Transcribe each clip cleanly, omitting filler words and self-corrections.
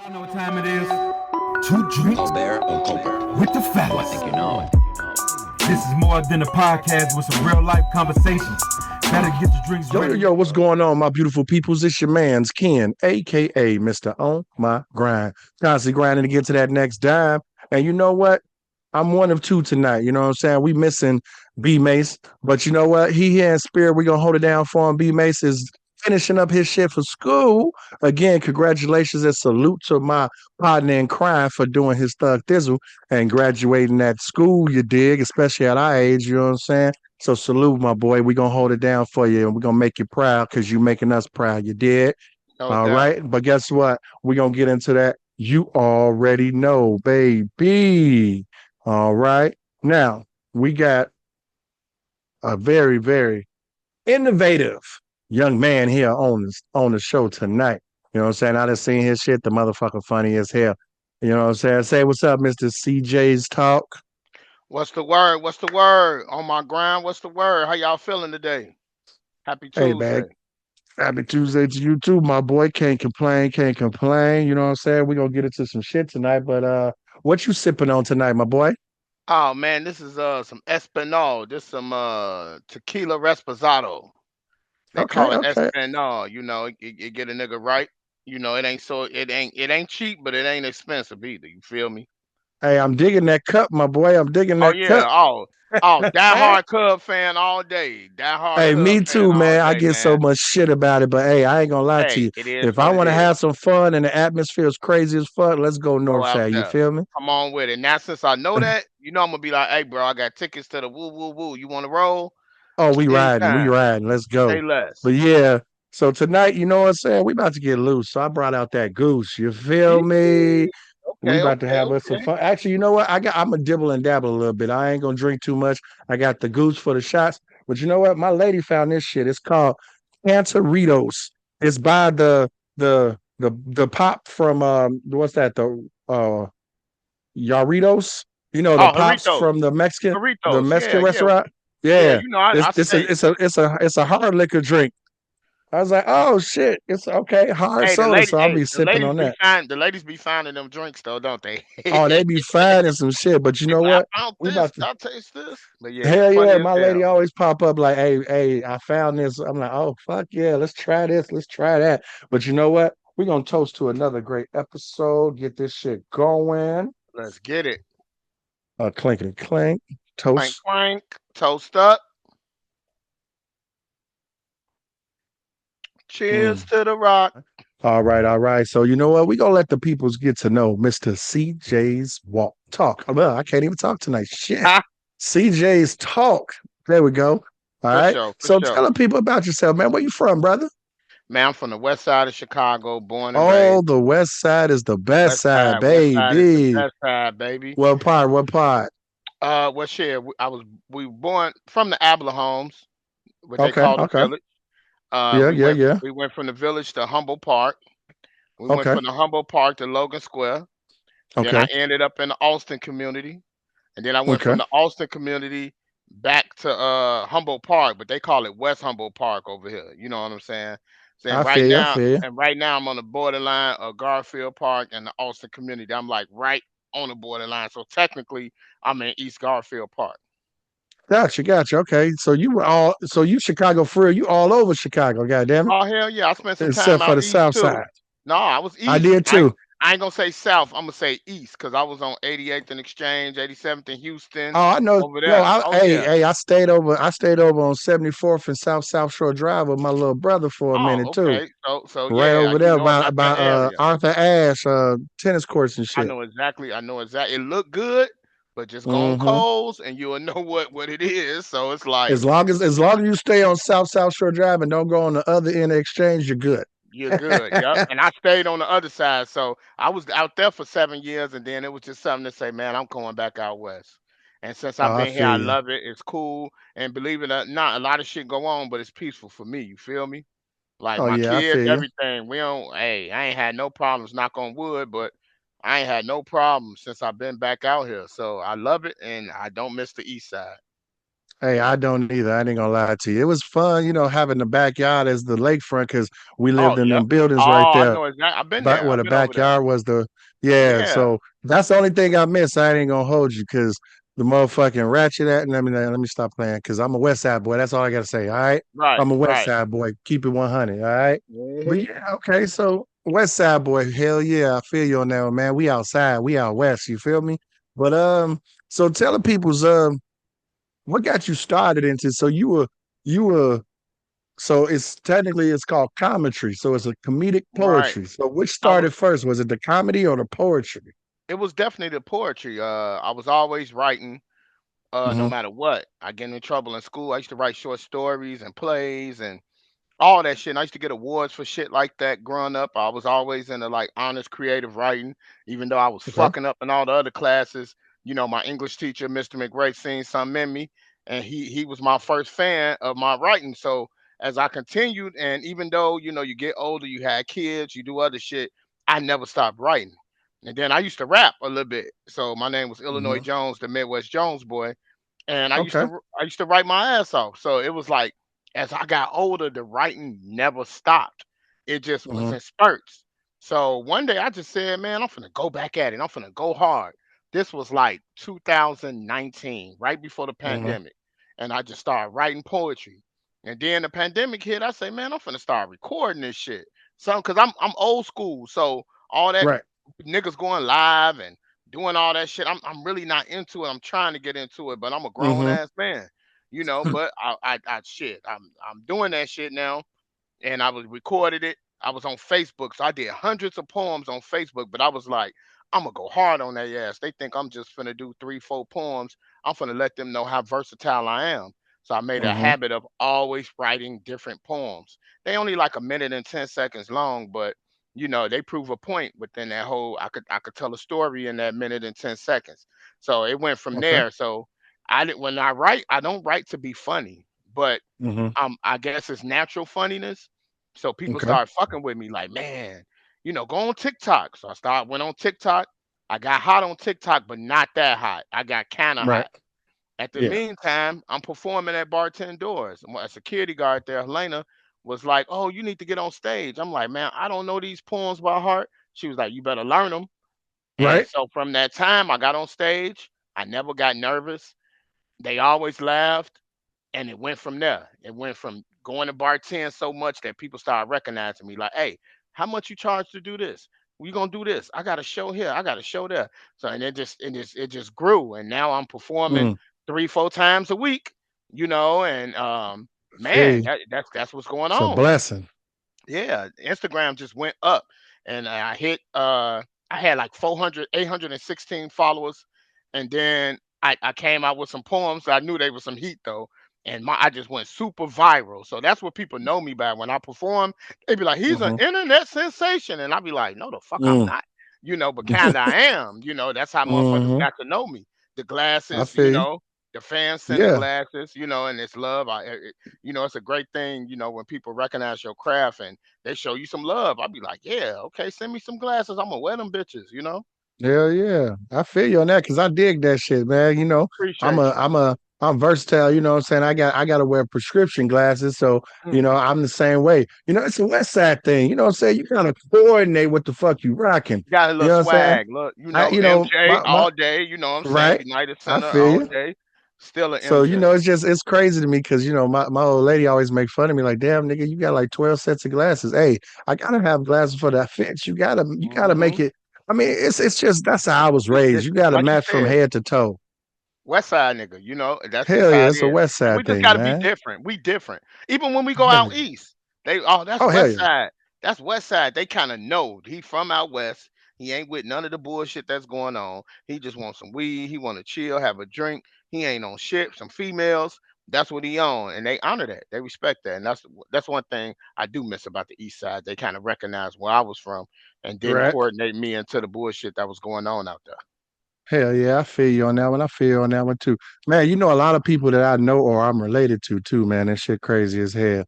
I know what time it is. 2 drinks with the fellas. I think you know. This is more than a podcast with some real life conversations. Better get your drinks ready. Yo, what's going on, my beautiful peoples? It's your man's Ken, aka Mr. On My Grind. Constantly grinding to get to that next dime. And you know what? I'm one of two tonight. You know what I'm saying? We missing B.Mase, but you know what? He here in spirit. We're gonna hold it down for him. B.Mase is finishing up his shit for school. Again, congratulations and salute to my partner in crime for doing his thug thizzle and graduating at school, you dig, especially at our age, you know what I'm saying? So salute, my boy. We're gonna hold it down for you and we're gonna make you proud because you making us proud. You did. All right. But guess what? We're gonna get into that. You already know, baby. All right. Now we got a very, very innovative young man here on the show tonight. You know what I'm saying? I done seen his shit. The motherfucker funny as hell. You know what I'm saying? Say what's up, Mr. CJsTalk. What's the word? What's the word? On my grind, what's the word? How y'all feeling today? Happy Tuesday. Hey, man. Happy Tuesday to you too, my boy. Can't complain, can't complain. You know what I'm saying? We're gonna get into some shit tonight, but what you sipping on tonight, my boy? Oh man, this is some Espinal. This some tequila Resposado. They call it Espinal. You know, it get a nigga right. You know, it ain't cheap, but it ain't expensive either. You feel me? Hey, I'm digging that cup, my boy. I'm digging Oh that yeah. cup. Die hard Cub fan all day. Die hard Hey, Cub me fan too, all man. I day, get so man. much shit about it, but hey, I ain't gonna lie to Hey, you. it is If I what want it to is. have some fun and the atmosphere is crazy as fuck, let's go Go out Northside. You there. feel me? Come on with it. Now, since I know that, you know I'm gonna be like, hey, bro, I got tickets to the woo woo woo. You want to roll? Oh, we Anytime. riding. Let's go. Say less. But yeah, so tonight, you know what I'm saying? We about to get loose. So I brought out that goose. You feel me? We about to have us some Okay. fun. Actually, you know what? I'm a dibble and dabble a little bit. I ain't gonna drink too much. I got the goose for the shots. But you know what? My lady found this shit. It's called Cantoritos. It's by the pop from what's that? The Yarritos. You know, the Oh, pops Doritos. from the Doritos. Mexican Yeah. restaurant. Yeah, Yeah. you know, I stay. It's a hard liquor drink. I was like, oh shit, it's okay, hard soda. So I'll be sipping on that. The ladies be finding them drinks though, don't they? Oh, they be finding some shit. But you They be know like, what? I found We this. about to I'll taste this. But yeah, hell funny yeah. as My lady hell. always pop up like, hey, I found this. I'm like, oh fuck yeah, let's try this, let's try that. But you know what? We're gonna toast to another great episode, get this shit going. Let's get it. Clinkety clink, Clank toast. clank. Toast up. Cheers Mm. to the rock. All right. So you know what? We're gonna let the peoples get to know Mr. CJ's talk. Well, I can't even talk tonight. Shit. Ha, CJ's talk. There we go. All for right. sure, for So sure. tell the people about yourself, man. Where you from, brother? Man, I'm from the west side of Chicago, born and Oh, raised. the West Side is the best side, West side is the baby. best side, baby. What part? What part? Well, shit, we were born from the Abla homes, what they Okay, call the okay. village. Yeah, We yeah, went yeah. we went from the village to Humboldt Park. We went Okay, from the Humboldt Park to Logan Square. Then I okay, ended up in the Austin community, and then I went okay. from the Austin community back to Humboldt Park, but they call it West Humboldt Park over here. You know what I'm saying? Saying I feel you. I feel you. right now I'm on the borderline of Garfield Park and the Austin community. I'm like right on the borderline. So technically I'm in East Garfield Park. Gotcha. Okay. So you Chicago for real. You all over Chicago, goddamn it. Oh hell yeah, I spent some time Except for out the east South too. Side. No, I was I east. did too. I ain't gonna say south. I'm gonna say east because I was on 88th and Exchange, 87th and Houston, Oh, I know. over Yo, there. Oh yeah. hey, I stayed over. I stayed over on 74th and South Shore Drive with my little brother for a minute Oh, too. okay. So Right yeah, over you there know by about that area. Arthur Ashe tennis courts and I shit. know exactly. I know exactly. It looked good, but just go on Hmm. Coles and you'll know what it is. So it's like As long as you stay on South Shore Drive and don't go on the other end of Exchange, you're good. you're good. Yep. And I stayed on the other side. So I was out there for 7 years, and then it was just something to say, man, I'm going back out west. And since Oh, I've I been here, feel I you. love it. It's cool. And believe it or not, a lot of shit go on, but it's peaceful for me. You feel me? Like Oh my yeah, I kids, feel you. everything. We don't. Hey, I ain't had no problems. Knock on wood, but I ain't had no problems since I've been back out here. So I love it, and I don't miss the east side. Hey, I don't either. I ain't gonna lie to you. It was fun, having the backyard as the lakefront because we lived Oh, in yep. them buildings right Oh, I there. know exactly. I've been But there. where I've the been over there. backyard was yeah. Yeah. So that's the only thing I miss. I ain't gonna hold you because the motherfucking ratchet at. Let me stop playing because I'm a West Side boy. That's all I gotta say. All right, Right. I'm a West Right. Side boy. Keep it 100. All right. But Hmm. yeah, okay. So West Side boy, hell yeah, I feel you on that one, man. We outside, we out west. You feel me? But so tell the people's what got you started into? So you were so it's called commentary. So it's a comedic Right. poetry. So which I was. started first? Was it the comedy or the poetry? It was definitely the poetry. I was always writing. No Hmm. matter what, I get in trouble in school. I used to write short stories and plays and all that shit. And I used to get awards for shit like that growing up. I was always into like honest creative writing, even though I was Okay. fucking up in all the other classes. My English teacher, Mr. McRae, seen something in me, and he was my first fan of my writing. So as I continued, and even though you get older, you had kids, you do other shit, I never stopped writing. And then I used to rap a little bit. So my name was Illinois Hmm. Jones, the Midwest Jones boy, and Okay. I used to write my ass off. So it was like as I got older, the writing never stopped. It just was Hmm. in spurts. So one day I just said, man, I'm finna go back at it. I'm finna go hard. This was like 2019, right before the Hmm. pandemic. And I just started writing poetry. And then the pandemic hit. I say, man, I'm finna start recording this shit. So, cause I'm old school. So all that Right. niggas going live and doing all that shit. I'm really not into it. I'm trying to get into it, but I'm a grown Hmm. ass man, But I shit. I'm doing that shit now, and I was recorded it. I was on Facebook, so I did hundreds of poems on Facebook. But I was like, I'm gonna go hard on that ass. They think I'm just finna do 3, 4 poems. I'm finna let them know how versatile I am. So I made a Hmm. habit of always writing different poems. They only like a minute and 10 seconds long, but they prove a point within that whole. I could tell a story in that minute and 10 seconds. So it went from Okay. there. So when I write, I don't write to be funny, but Hmm. I guess it's natural funniness. So people Okay. start fucking with me like, man, go on TikTok. So went on TikTok. I got hot on TikTok, but not that hot. I got kind of Right. hot. At the Yeah. meantime, I'm performing at bartend doors. A security guard there, Helena, was like, "Oh, you need to get on stage." I'm like, "Man, I don't know these poems by heart." She was like, "You better learn them." And Right. so from that time, I got on stage. I never got nervous. They always laughed, and it went from there. It went from going to bartend so much that people started recognizing me, like, "Hey, how much you charge to do this? We gonna do this? I got a show here. I got a show there." So and it just grew, and now I'm performing Mm. 3, 4 times a week. And man, Feel that's what's going It's a on. blessing. Yeah, Instagram just went up, and I had like 400, 816 followers, and then I came out with some poems. I knew they were some heat though, and I just went super viral. So that's what people know me by. When I perform, they be like, "He's an Hmm. internet sensation," and I be like, "No, the fuck, I'm Mm. not." But kinda I am. That's how motherfuckers Hmm. got to know me. The I glasses, feel you. the fans send the Yeah. glasses, and it's love. It's a great thing, when people recognize your craft and they show you some love. I'll be like, yeah, okay, send me some glasses. I'm gonna wear them bitches. Hell yeah. I feel you on that because I dig that shit, man. Appreciate you. I'm versatile, you know what I'm saying? I gotta wear prescription glasses. So, Hmm. I'm the same way. It's a West Side thing. You know what I'm saying? You gotta coordinate what the fuck you rocking. Got a You little know what I'm saying? swag. Look, I MJ my all day, what I'm saying? right. United I Center feel all you. day. Still an So, MJ. it's crazy to me because my old lady always make fun of me, like, damn nigga, you got like 12 sets of glasses. Hey, I gotta have glasses for that fits. You gotta Hmm. make it. I mean, it's just that's how I was raised. It's You gotta like you match from said, head to toe. West Side nigga, that's just Hell yeah, how it it's a is. West And we Side just thing, gotta be man. different. We different. Even when we go Hell out yeah. east, that's Oh, hell West yeah. Side. That's West Side. They kind of know he from out west. He ain't with none of the bullshit that's going on. He just wants some weed. He want to chill, have a drink. He ain't on shit. Some females. That's what he on, and they honor that. They respect that, and that's one thing I do miss about the East Side. They kind of recognize where I was from, and didn't Right. coordinate me into the bullshit that was going on out there. Hell yeah, I feel you on that one. I feel you on that one too. Man, a lot of people that I know or I'm related to too, man. That shit crazy as hell.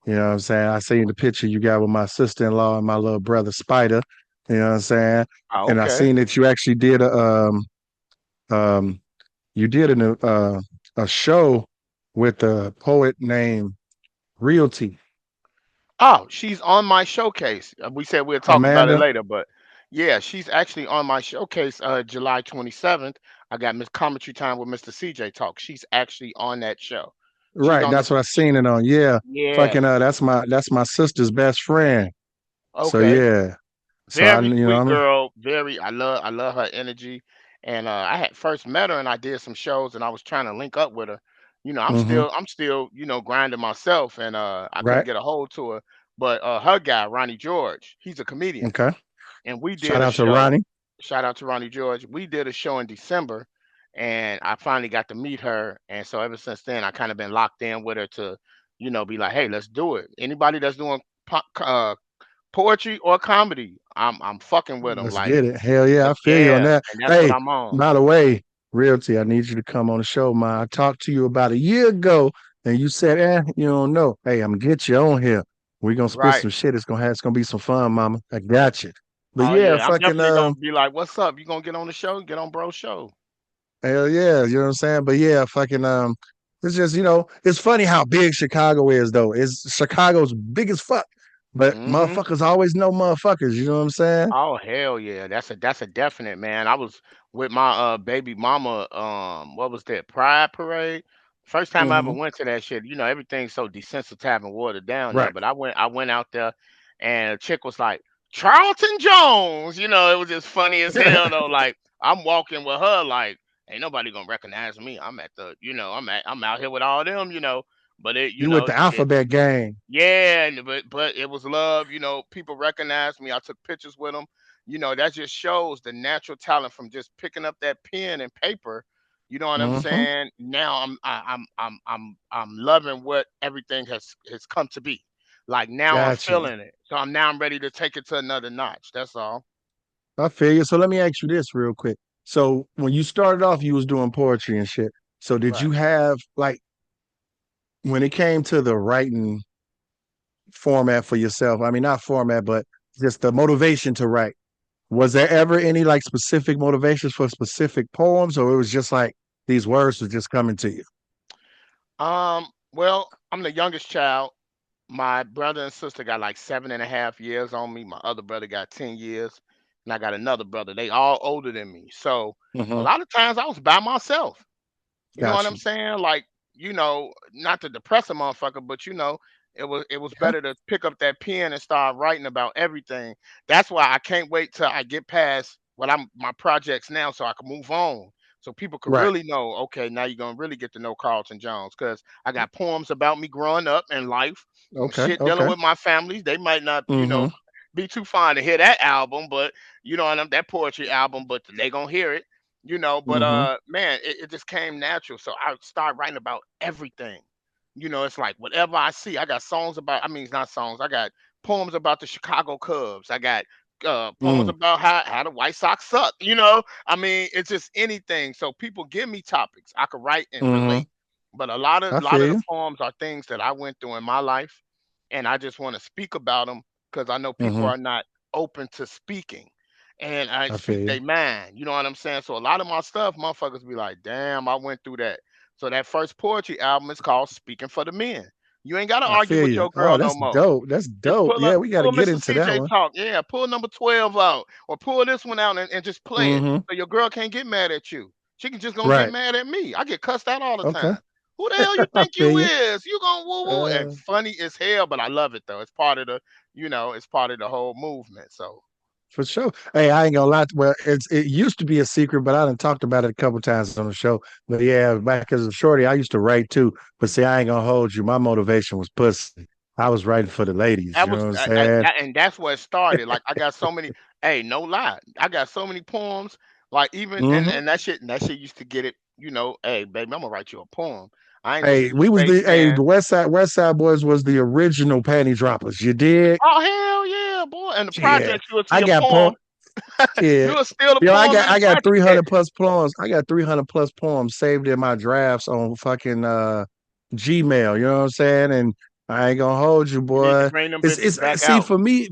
You know what I'm saying? I seen the picture you got with my sister-in-law and my little brother Spider. You know what I'm saying? Ah, And I okay. seen that you actually did um you did a show with a poet named Realty. Oh, she's on my showcase. We said we'll talk about it Amanda. later, but yeah, she's actually on my showcase July 27th. I got Miss Commentary Time with Mr. CJ Talk. She's actually on that show. She's Right, on that's this what I seen it on. Yeah. yeah. Fucking that's my sister's best friend. So Okay. yeah. So I Very you sweet know. girl. Very I love her energy. And I had first met her and I did some shows and I was trying to link up with her. You know, Mm-hmm. I'm still, grinding myself and I couldn't Right. get a hold to her. But her guy, Ronnie George, he's a comedian. Okay. And we Shout did a out to show. Ronnie. Shout out to Ronnie George. We did a show in December, and I finally got to meet her. And so ever since then, I kind of been locked in with her to, be like, hey, let's do it. Anybody that's doing poetry or comedy, I'm fucking with them. Let's Like, get it. Hell yeah, I feel you on yeah, that. and that's what Hey, I'm on. by the way, Realty, I need you to come on the show, man. I talked to you about a year ago, and you said, you don't know. Hey, I'm gonna get you on here. We're gonna spit Right. some shit. It's gonna be some fun, mama. I got you. But Oh yeah, yeah, I'm fucking definitely gonna be like, what's up? You gonna get on the show? Get on bro's show. hell yeah, you know what I'm saying? But yeah, fucking it's just, it's funny how big Chicago is though. It's Chicago's big as fuck. But Hmm. motherfuckers always know motherfuckers, you know what I'm saying? Oh hell yeah, that's a definite, man. I was with my baby mama. What was that? Pride Parade. First time I ever Hmm. went to that shit. Everything's so desensitized and watered down there. Right. But I went out there, and a chick was like Charlton Jones. It was just funny as hell though. Like I'm walking with her, like ain't nobody gonna recognize me. I'm at the, I'm out here with all them. But You with the alphabet gang. yeah, but it was love. People recognized me. I took pictures with them. That just shows the natural talent from just picking up that pen and paper. You know what I'm Hmm. saying? Now I'm loving what everything has come to be. Like now I'm Got you. feeling it. So I'm ready to take it to another notch. That's all. I feel you. So let me ask you this real quick. So when you started off, you was doing poetry and shit. So did Right. you have like when it came to the writing format for yourself? I mean, not format, but just the motivation to write. Was there ever any like specific motivations for specific poems, or it was just like these words were just coming to you? Well, I'm the youngest child. My brother and sister got like 7.5 years on me. My other brother got 10 years. And I got another brother. They all older than me. So a Hmm. lot of times I was by myself. You know what Got I'm you. saying? Like, not to depress a motherfucker, but it was Yeah. better to pick up that pen and start writing about everything. That's why I can't wait till I get past what I'm my projects now so I can move on. So people could Right. really know, okay, now you're gonna really get to know Carlton Jones. Cause I got poems about me growing up in life, Okay. shit dealing Okay. with my families. They might not, Hmm. be too fond to hear that album, but that poetry album, but they gonna hear it but Hmm. man, it just came natural. So I start writing about everything. It's like whatever I see. I got songs about, I mean, it's not songs. I got poems about the Chicago Cubs. I got poems Mm. about how the White Sox suck. I mean, it's just anything. So people give me topics I could write and Hmm. relate. But a lot of I lot feel of the you. poems are things that I went through in my life, and I just want to speak about them because I know people Hmm. are not open to speaking and I I feel speak you. their mind. You know what I'm saying? So a lot of my stuff, motherfuckers be like, damn, I went through that. So that first poetry album is called Speaking for the Men. You ain't gotta I argue feel with you. your Oh, girl no that's more. dope. That's Just dope. Yeah, we got to pull get Mr. into that CJ one. talk. Yeah, pull number 12 out. Or pull this one out and just play it. Hmm. So your girl can't get mad at you. She can just gonna get Right. mad at me. I get cussed out all the Okay. time. Who the hell you I think feel you you. is? You gonna woo woo and Uh, funny as hell, but I love it though. It's part of it's part of the whole movement. So for sure. Hey, I ain't gonna lie. Well, it used to be a secret, but I done talked about it a couple times on the show. But yeah, back as a shorty, I used to write too. But see, I ain't gonna hold you. My motivation was pussy. I was writing for the ladies. that You know was what I'm saying? and that's where it started. Like I got so many. Hey, no lie, I got so many poems. Like even and Hmm. and that shit used to get it. Hey, baby, I'm gonna write you a poem. I ain't Hey, listen to we was Spaceman. the West Side Boys was the original panty droppers. You did? Oh hell yeah, boy! And the Yeah. project, you will see I a got po poem. Yeah. You'll steal a Yo, poem in the I got project. 300 plus poems. I got 300 plus poems saved in my drafts on fucking Gmail, you know what I'm saying? And I ain't gonna hold you, You need to boy. bring them It's bitches it's back see out. for me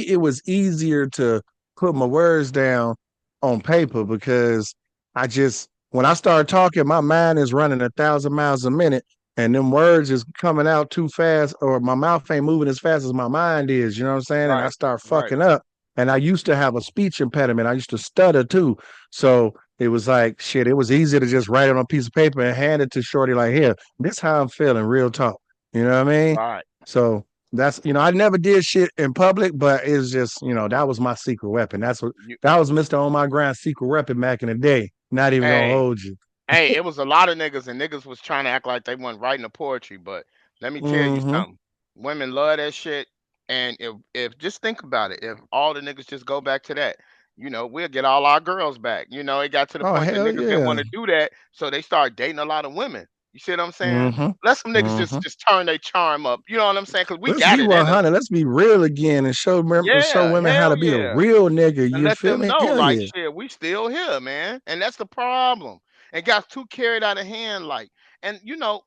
it was easier to put my words down on paper because I just when I start talking, my mind is running 1,000 miles a minute. and them words is coming out too fast, or my mouth ain't moving as fast as my mind is, you know what I'm saying? And I Right. start Right. fucking up. And I used to have a speech impediment. I used to stutter too. So it was like shit, it was easier to just write it on a piece of paper and hand it to Shorty, like, here, this how I'm feeling, real talk. You know what I mean? Right. So that's, I never did shit in public, but it's just, that was my secret weapon. You, That was Mr. On My Grind secret weapon back in the day. Not even gonna hey, hold you. hey, it was a lot of niggas, and niggas was trying to act like they wasn't writing the poetry. But let me tell you Mm-hmm. something. Women love that shit. And if just think about it, if all the niggas just go back to that, we'll get all our girls back. It got to the Oh, point that hell niggas didn't want yeah. to do that, so they started dating a lot of women. You see what I'm saying? Mm-hmm. Let some niggas Mm-hmm. just turn their charm up. You know what I'm saying? Because we Let's got be it in us. 100. Let's be real again and show Yeah, women how hell to be a yeah. real nigga. And You let feel them me? know, Hell like, yeah. shit, we still here, man. And that's the problem. It got too carried out of hand, like, and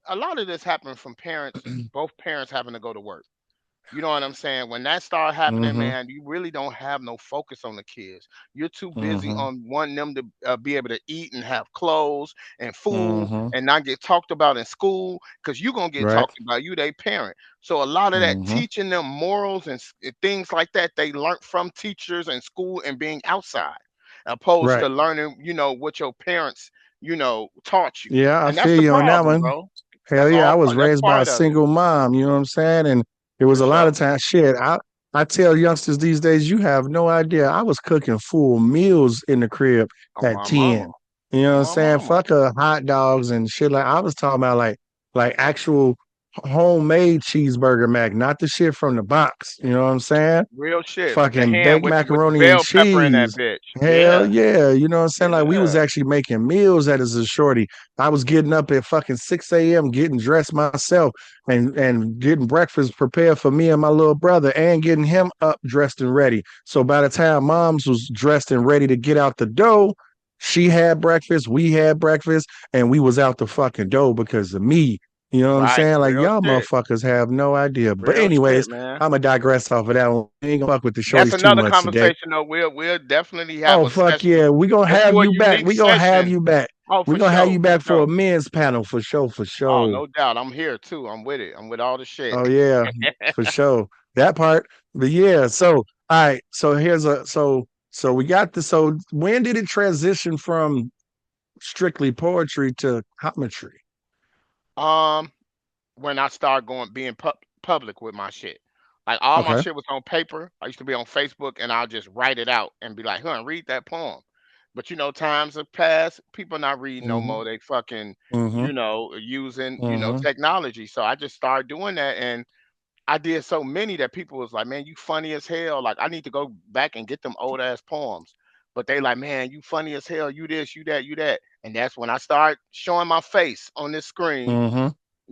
a lot of this happened from parents, both parents having to go to work. You know what I'm saying? When that start happening, Mm-hmm. man, you really don't have no focus on the kids. You're too busy Mm-hmm. on wanting them to be able to eat and have clothes and food Mm-hmm. and not get talked about in school because you're going to get Right. talked about. You, they parent. So a lot of that Mm-hmm. teaching them morals and things like that, they learned from teachers and school and being outside, opposed Right. to learning, what your parents, taught you. Yeah, I And that's feel the you on that problem, one. bro. Hell yeah, I was That's raised by a part of it. single mom, you know what I'm saying? And it For was a lot sure. of times shit. I tell youngsters these days, you have no idea. I was cooking full meals in the crib On at my 10. mama. You know what On I'm my saying? mama. Fuck hot dogs and shit. Like I was talking about like actual homemade cheeseburger mac, not the shit from the box. You know what I'm saying? Real shit with the Fucking hand baked with the macaroni and bell pepper in that cheese. bitch. Hell Yeah. yeah. You know what I'm saying? Like we was Yeah. actually making meals at as a shorty. I was getting up at fucking 6 a.m., getting dressed myself and getting breakfast prepared for me and my little brother and getting him up dressed and ready. So by the time moms was dressed and ready to get out the door, she had breakfast, we had breakfast, and we was out the fucking door because of me. You know what I'm Right. saying? Like Real y'all shit. motherfuckers have no idea. But Real shit, anyways, man. I'm gonna digress off of that one. We ain't gonna fuck with the That's shorties too another much today. conversation though. We'll definitely have Oh a fuck session. yeah, we gonna Let's have do a you back. unique We gonna have session. you back. Oh, We for gonna have you sure. For back for a sure. men's panel for sure, for Oh, sure. no doubt. I'm here too. I'm with it. I'm with all the shit. Oh yeah, for sure. That part. But yeah, so all right. So here's a so we got the so when did it transition from strictly poetry to commentary? um, when I started being public with my shit. Like all my Okay. shit was on paper. I used to be on Facebook and I'll just write it out and be like, huh, read that poem. But times have passed. People not reading no Mm-hmm. more. They fucking, Mm-hmm. using, Mm-hmm. technology. So I just started doing that and I did so many that people was like, man, you funny as hell. Like I need to go back and get them old ass poems. But they like, man, you funny as hell. You this, you that, you that. And that's when I start showing my face on this screen. Mm-hmm.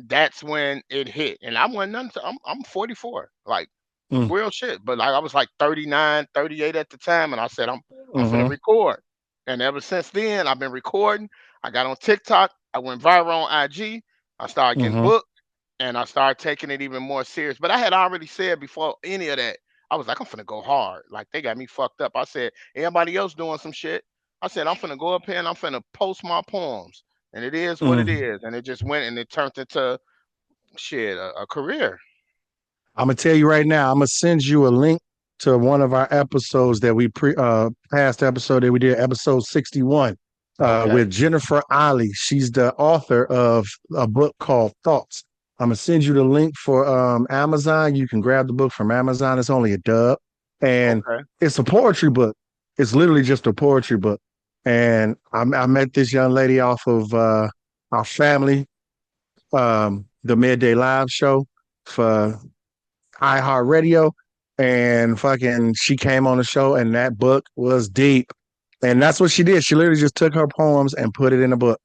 That's when it hit. And I wasn't nothing I'm 44. Like Mm-hmm. real shit. But like I was like 39, 38 at the time. And I said, I'm finna Mm-hmm. record. And ever since then, I've been recording. I got on TikTok. I went viral on IG. I started getting Mm-hmm. booked and I started taking it even more serious. But I had already said before any of that, I was like, I'm finna go hard. Like they got me fucked up. I said, everybody else doing some shit. I said, I'm finna go up here and I'm finna post my poems. And it is what it Mm-hmm. is. And it just went and it turned into shit, a career. I'm gonna tell you right now. I'm gonna send you a link to one of our episodes that we past episode that we did, episode 61, Okay. with Jennifer Ali. She's the author of a book called Thoughts. I'm gonna send you the link for Amazon. You can grab the book from Amazon. It's only a dub, and Okay. it's a poetry book. It's literally just a poetry book. And I met this young lady off of our family, the Midday Live show for iHeartRadio, and fucking she came on the show, and that book was deep. And that's what she did. She literally just took her poems and put it in a book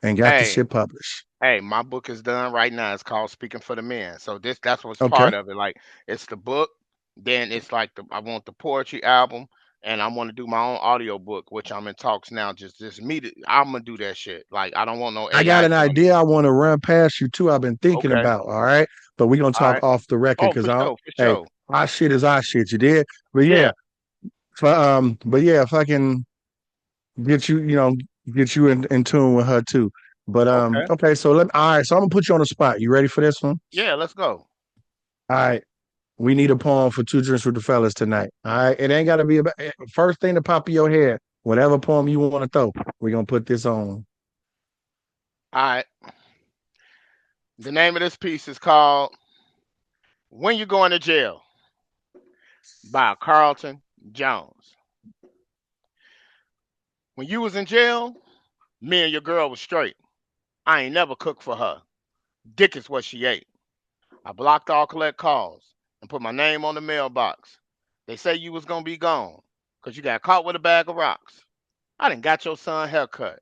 and got the Hey, shit published. hey, my book is done right now. It's called Speaking for the Men. So that's what's Okay. part of it. Like it's the book, then it's like I want the poetry album, and I want to do my own audio book, which I'm in talks now. Just me. I'm gonna do that shit. Like I don't want no I got AI an doing it. idea I want to run past you too. I've been thinking Okay. about. All right. But we're gonna All talk right. off the record Oh, because I don't for hey, sure. our shit is our shit, you did. But Yeah. yeah, but yeah, if I can get you, get you in tune with her too. But Okay. okay, so all right, so I'm gonna put you on the spot. You ready for this one? Yeah, let's go. All right. We need a poem for Two Drinks with the Fellas tonight. All right. It ain't gotta be about first thing to pop in your head. Whatever poem you want to throw, we're gonna put this on. All right. The name of this piece is called When You Going to Jail by Carlton Jones. When you was in jail, me and your girl was straight. I ain't never cooked for her. Dick is what she ate. I blocked all collect calls and put my name on the mailbox. They say you was gonna be gone because you got caught with a bag of rocks. I done got your son haircut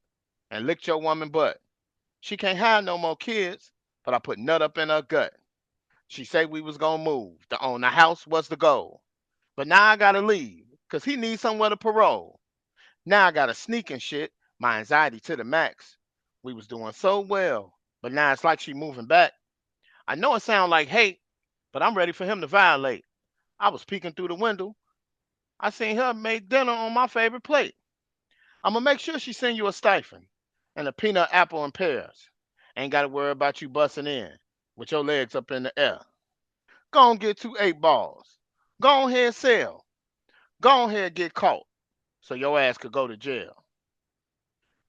and licked your woman butt. She can't have no more kids, but I put nut up in her gut. She say we was gonna move. To own the house was the goal. But now I gotta leave, cause he needs somewhere to parole. Now I gotta sneak and shit, my anxiety to the max. We was doing so well, but now it's like she moving back. I know it sound like hate, but I'm ready for him to violate. I was peeking through the window. I seen her make dinner on my favorite plate. I'ma make sure she send you a stipend and a peanut apple and pears. Ain't gotta worry about you busting in with your legs up in the air. Go on get 2 8 balls. Go on ahead sell. Go on ahead get caught so your ass could go to jail.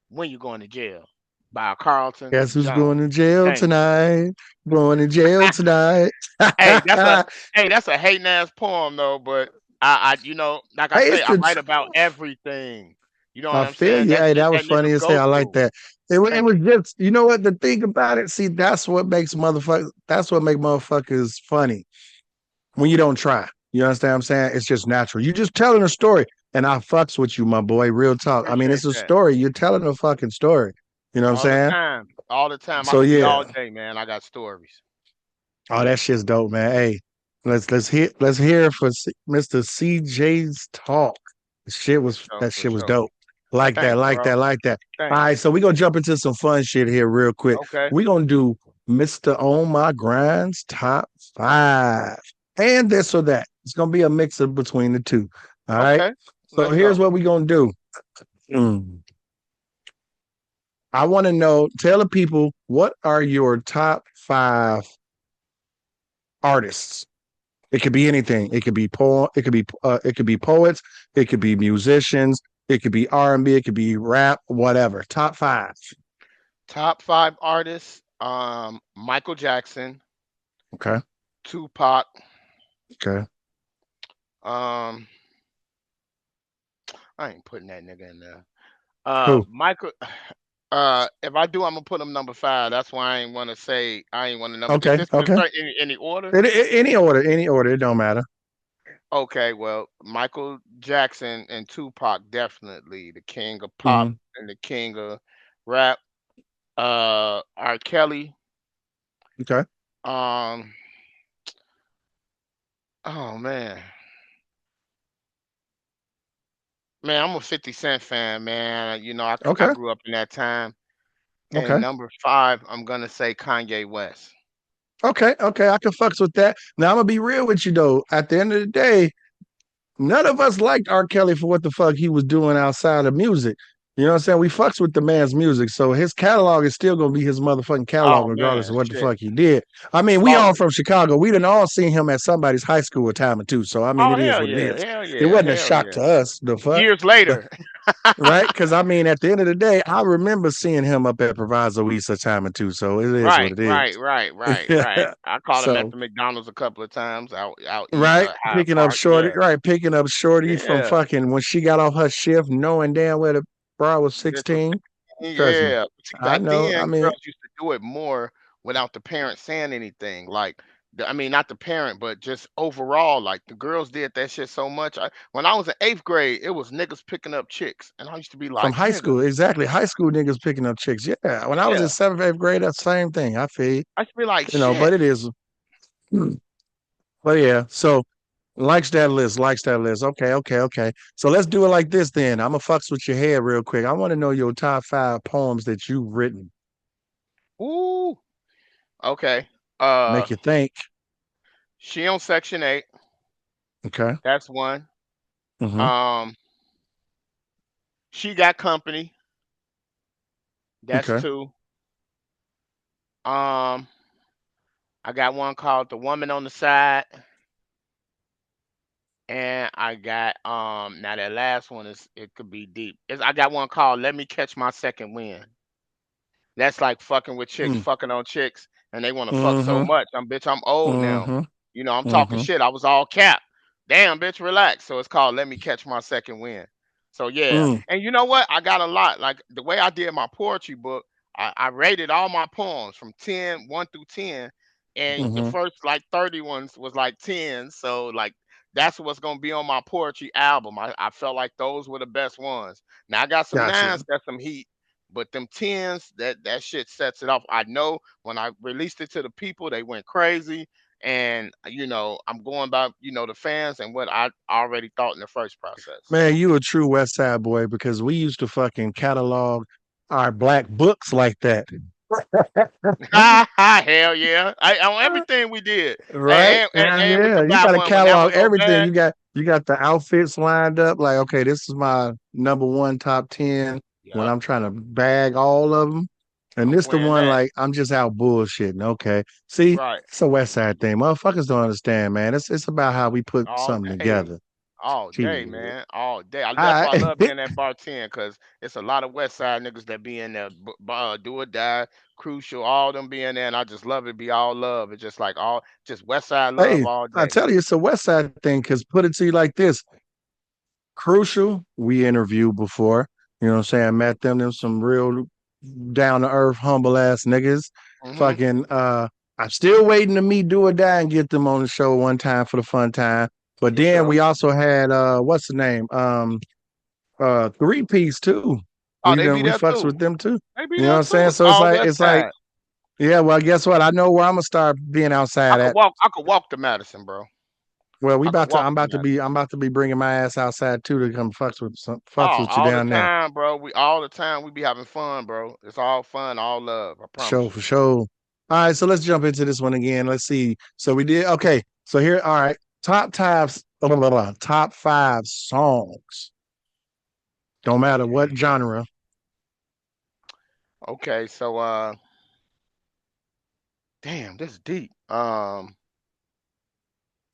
When you going to jail? By Carlton Guess who's going Jones. to jail Thank you. tonight? Going to jail tonight. Hey, that's a hating ass poem though, but like I Hey, say, it's I the write about everything. You know what I I'm feel saying? you. That Hey, shit that was that funny niggas as hell. go I like through. that. It Thank was you. just, you know what, the thing about it, see, that's what makes motherfuckers, that's what make motherfuckers funny when you don't try. You understand what I'm saying? It's just natural. You just telling a story. And I fucks with you, my boy. Real talk. I mean, Appreciate it's a that. story. You're telling a fucking story. You know what I'm All the saying? time. All the time. I So could be all yeah. day, man. I got stories. Oh, that shit's dope, man. Hey, let's hear it for Mr. CJ's talk. That For shit was sure. dope. Like that, Thanks, like bro. that, like that. All Thanks. right, so we're gonna jump into some fun shit here real quick. Okay. We're gonna do Mr. On My Grind's top five. And this or that. It's gonna be a mix of between the two. All right. Okay. So Let's here's go. what we're gonna do. Mm. I want to know, tell the people what are your top five artists. It could be anything. It could be poem. It could be poets. It could be musicians. It could be R&B. It could be rap. Whatever. Top five. Top 5 artists. Michael Jackson, Okay. Tupac, Okay. um, I ain't putting that nigga in there. Who? Michael. If I do, I'm gonna put him number 5. That's why I ain't want to number. Is Okay. this the Okay. start any order? Any order. Any order. It don't matter. Okay, well, Michael Jackson and Tupac definitely the king of pop Hmm. and the king of rap. R. Kelly. Okay. Um, oh man, I'm a 50 Cent fan, man. I Okay. grew up in that time. And Okay. number 5, I'm gonna say Kanye West. Okay. Okay. I can fucks with that. Now I'm gonna be real with you though. At the end of the day, none of us liked R. Kelly for what the fuck he was doing outside of music. You know what I'm saying? We fucks with the man's music, so his catalog is still gonna be his motherfucking catalog, Oh regardless man, of what the shit, fuck he did. I mean, we all flawless. from Chicago. We done all seen him at somebody's high school a time or two. So I mean, Oh it is what it is. hell It yeah, wasn't a hell shock yeah. to us, the fuck, Years but later. right? Because I mean, at the end of the day, I remember seeing him up at Proviso East a time or two. So it is what Right, it right, is. right, right, right. I caught him at So the McDonald's a couple of times out east right, of Hyde picking up Park. Shorty, Yeah, right, picking up Shorty from yeah. fucking when she got off her shift, knowing damn well the bra was This was 16. Trust me, yeah. See, I back know. I then, mean, girls used to do it more without the parents saying anything. Like, I mean, not the parent, but just overall, like the girls did that shit so much. When I was in 8th grade, it was niggas picking up chicks, and I used to be from like, high nigga, school, exactly. High school niggas picking up chicks. Yeah, when I was in yeah. seventh, eighth grade, that same thing. I feel you, I used to be like, but shit. it is. Hmm. But yeah, so likes that list, likes that list. Okay, okay, okay. So let's do it like this then. I'm gonna fucks with your head real quick. I want to know your top five poems that you've written. Ooh, okay. Uh, Make you think. she on Section 8. Okay. That's one. Mm-hmm. Um, she got company. That's Okay. 2. Um, I got one called "The Woman on the Side," and I got Now that last one is it could be deep. I got one called "Let Me Catch My Second Wind." That's like fucking with chicks, Mm. fucking on chicks, and they want to fuck so Mm-hmm. much. I'm old now. Mm-hmm. I'm talking Mm-hmm. shit. I was all cap. Damn, bitch, relax. So it's called "Let Me Catch My Second Wind." So yeah, Mm. and you know what? I got a lot. Like the way I did my poetry book, I rated all my poems from 1 through 10, and the Mm-hmm. first like 30 ones was like 10. So like that's what's gonna be on my poetry album. I felt like those were the best ones. Now I got some Gotcha. nines, got some heat, but them tens, that shit sets it off. I know when I released it to the people, they went crazy. And I'm going by, the fans and what I already thought in the first process. Man, you a true West Side boy because we used to fucking catalog our black books like that. Hell yeah. On everything we did. Right? And we Yeah. could You buy gotta one when that catalog one go everything. bad. You got the outfits lined up, like, okay, this is my number one top 10 when Yep. I'm trying to bag all of them. And I'm this the wearing one that. like I'm just out bullshitting. Okay. See, Right. it's a West Side thing. Motherfuckers don't understand, man. It's about how we put All something day. together. All day, Shit. man. All day. That's All why I right. love being that bartend because it's a lot of West Side niggas that be in there, do or die, crucial, all them being there, and I just love it. Be all love. It's just like just West Side love Hey, all I day. tell you, it's a West Side thing because put it to you like this. Crucial, we interviewed before. You know what I'm saying? Met them. Them some real down to earth, humble ass niggas. Hmm. Fucking I'm still waiting to meet Do or Die and get them on the show one time for the fun time. But For then sure. we also had what's the name? Three piece too. Oh, We they done be we there fucks too. with them too. They be You know what there I'm saying? too. So All West it's like, Side. yeah, well, guess what? I know where I'm gonna start being I outside could at. walk. I could walk to Madison, bro. Well, I could walk I'm to about to Madison. be bringing my ass outside too to come Oh, fucks with you all the down there. time, bro. We all the time. We be having fun, bro. It's all fun, all love. I promise Show you. for sure. All right, so let's jump into this one again. Let's see. So we did okay. So here, all right, blah, blah, blah, top five songs. Don't matter what genre. Okay, so damn, this is deep.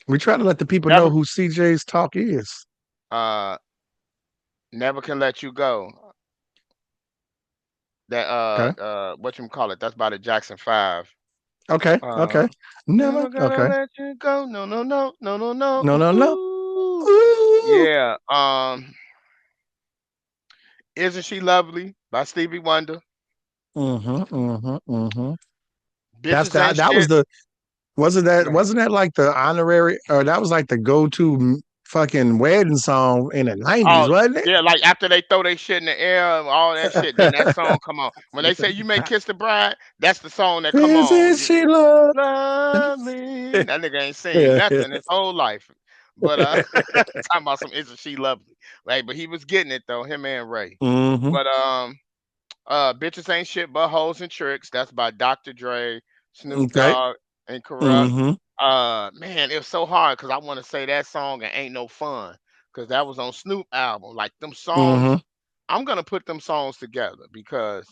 We try to let the people know Never who CJsTalk is. uh never can let you go. That Okay. what you call it? That's by the Jackson 5. Okay. Okay. Uh Never. Never gonna Okay. let you go. No, no, no, no, no, no. No. No. No. Ooh. Ooh. Yeah. Isn't She Lovely by Stevie Wonder. Mm-hmm. Mm-hmm. Mm-hmm. That's Bitches that. Ain't That was Shit. the Go ahead. wasn't that like the honorary or that was like the go-to fucking wedding song in the 90s, Oh, wasn't it? yeah, like after they throw their shit in the air and all that shit, then that song come on. When they say you may kiss the bride, that's the song that come on. Isn't she love? Lovely. That nigga ain't seen nothing his whole life. But talking about some Isn't She Lovely. Right, but he was getting it though, him and Ray. Hmm. But Bitches Ain't Shit But Hoes and Tricks, that's by Dr. Dre, Snoop Okay. Dogg, and Corrupt. Hmm. Man, it was so hard because I want to say that song and Ain't No Fun. Cause that was on Snoop album. Like them songs, Hmm. I'm gonna put them songs together because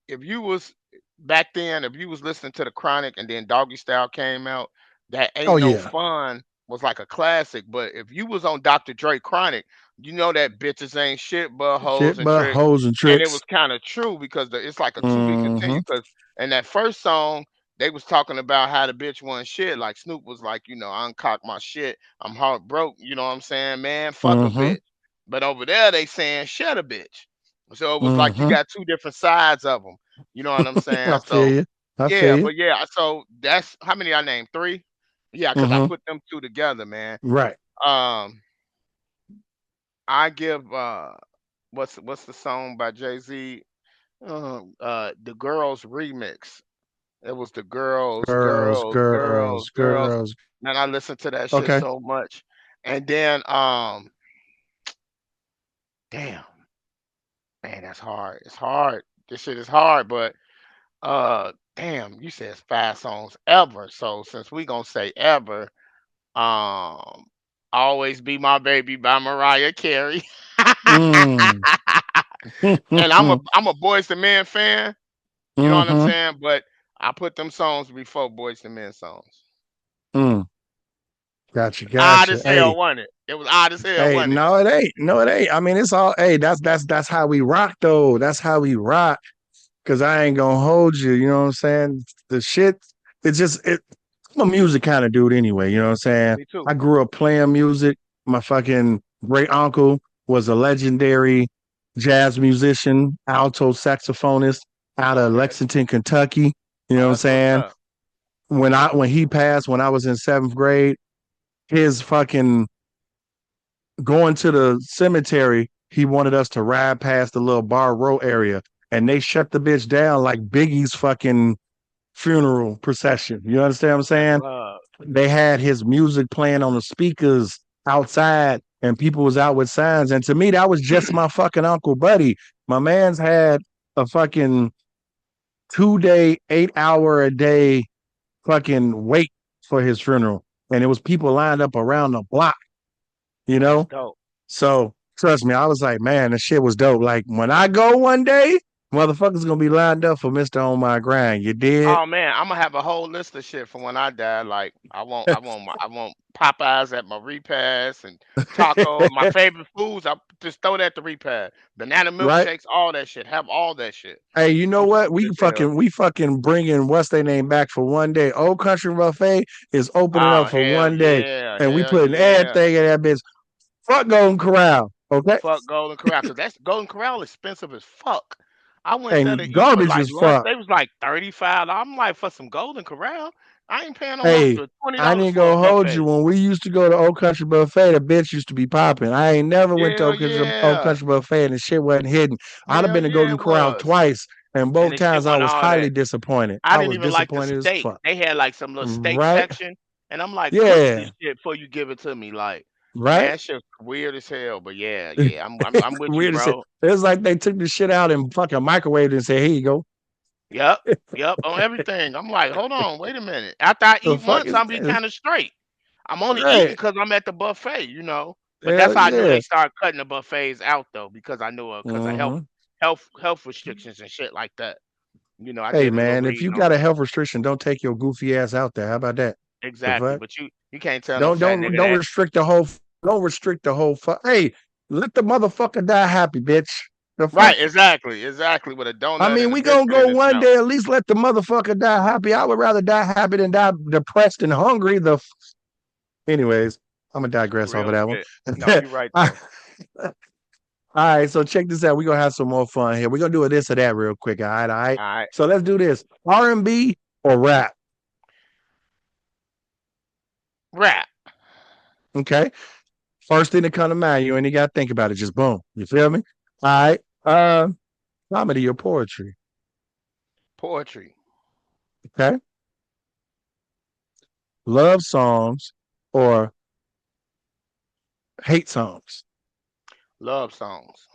if you was back then, if you was listening to the Chronic and then Doggy Style came out, that Oh Ain't No yeah. Fun was like a classic. But if you was on Dr. Dre Chronic, you know that bitches ain't shit but hoes Shit and but tricks. hoes and And it was tricks. kind of true because it's like a to be Hmm. continued. Because in that first song, they was talking about how the bitch wasn't shit. Like Snoop was like, I uncocked my shit. I'm heartbroken. You know what I'm saying? Man, fuck a Hmm. bitch. But over there, they saying shut a bitch. So it was like you Hmm. got two different sides of them. You know what I'm I saying? feel So you. I feel yeah, you. but yeah, so that's how many I named? Three? Yeah, because I Hmm. put them two together, man. Right. Um, I give what's the song by Jay-Z? The Girls remix. It was the girls, Girls, girls, girls, girls, girls. girls. Man, I listened to that shit Okay. so much. And then damn, man, that's hard. It's hard. This shit is hard, but damn, you said it's 5 songs ever. So since we gonna say ever, um, Always Be My Baby by Mariah Carey. Mm. And I'm a Boyz the Men fan. You know what I'm Hmm. saying? But I put them songs before Boyz II Men songs. Mm, gotcha, Odd gotcha. as hell, wasn't it? It was odd as hell, Hey, wasn't it? no, it ain't. No, it ain't. I mean, it's all. Hey, that's how we rock, though. That's how we rock. Cause I ain't gonna hold you. You know what I'm saying? The shit. It's just it. I'm a music kind of dude anyway. You know what I'm saying? Me too. I grew up playing music. My fucking great uncle was a legendary jazz musician, alto saxophonist out of Okay. Lexington, Kentucky. You know Oh, what I'm that's what's saying? up. When he passed, when I was in seventh grade, his fucking going to the cemetery, he wanted us to ride past the little Bar Row area, and they shut the bitch down like Biggie's fucking funeral procession. You understand what I'm That's saying? love. They had his music playing on the speakers outside, and people was out with signs. And to me, that was just my fucking uncle buddy. My man's had a fucking 2 day, 8 hour a day fucking wait for his funeral, and it was people lined up around the block. You That's know, dope. so trust me, I was like, man, the shit was dope. Like when I go one day, motherfuckers gonna be lined up for Mr. On My Grind. You did? Oh man, I'm gonna have a whole list of shit for when I die. Like I want Popeyes at my repast and taco. My favorite foods, I just throw that at the repast. Banana Right? milkshakes, all that shit. Have all that shit. Hey, you know I'm what? stupid as hell. We fucking bringing what's their name back for one day. Old Country Buffet is opening up Oh for one day, and we hell putting yeah. everything in that bitch. Fuck Golden Corral, okay? Fuck Golden Corral, cause that's Golden Corral expensive as fuck. I went there to And eat for garbage like as lunch. fuck. They was like $35. I'm like, for some Golden Corral, I ain't paying almost Hey, to I $20 ain't for a gonna hold you. buffet. When we used to go to Old Country Buffet, the bitch used to be popping. I ain't never went to Hell Old yeah. Country Buffet and the shit wasn't hidden. I'd have Hell been to yeah, Golden it Corral was. twice, and And both the shit times I wasn't was all highly that. disappointed. I I didn't was even like the disappointed as steak. fuck. They had like some little steak Right? section, and I'm like, cook this Yeah. shit before you give it to me. Like, man, Right? that shit's weird as hell. But yeah, yeah, I'm with you, Weird as shit. bro. It's like they took the shit out and fucking microwaved it and said, "Here you go." Yep, yep, on everything. I'm like, hold on, wait a minute. After I The eat fuck once, is I'll be this? kind of straight. I'm only eating Right? because I'm at the buffet. But that's Hell how I knew yeah. they started cutting the buffets out though, because I knew because of health, Hmm. health restrictions and shit like that. I Hey did a little man, if you reading on got a it. health restriction, don't take your goofy ass out there. How about that? The Exactly, fuck? but you can't tell no Don't fat don't nigga don't that. restrict the whole. Don't restrict the whole. Hey, let the motherfucker die happy, bitch. The fuck. Right, exactly, with a I donut mean, and a we gonna biscuit go in his one mouth. day. At least let the motherfucker die happy. I would rather die happy than die depressed and hungry. Anyways, I'm gonna digress off of Real that one. shit. No, you're right All though. right, so check this out. We're gonna have some more fun here. We're gonna do a this or that real quick. All right, all right. All right, So let's do this. R&B or rap. rap, Okay. First thing that come to mind, you ain't got to think about it. Just boom. You feel me? All right. Comedy or poetry. poetry, Okay. Love songs or hate songs. love songs.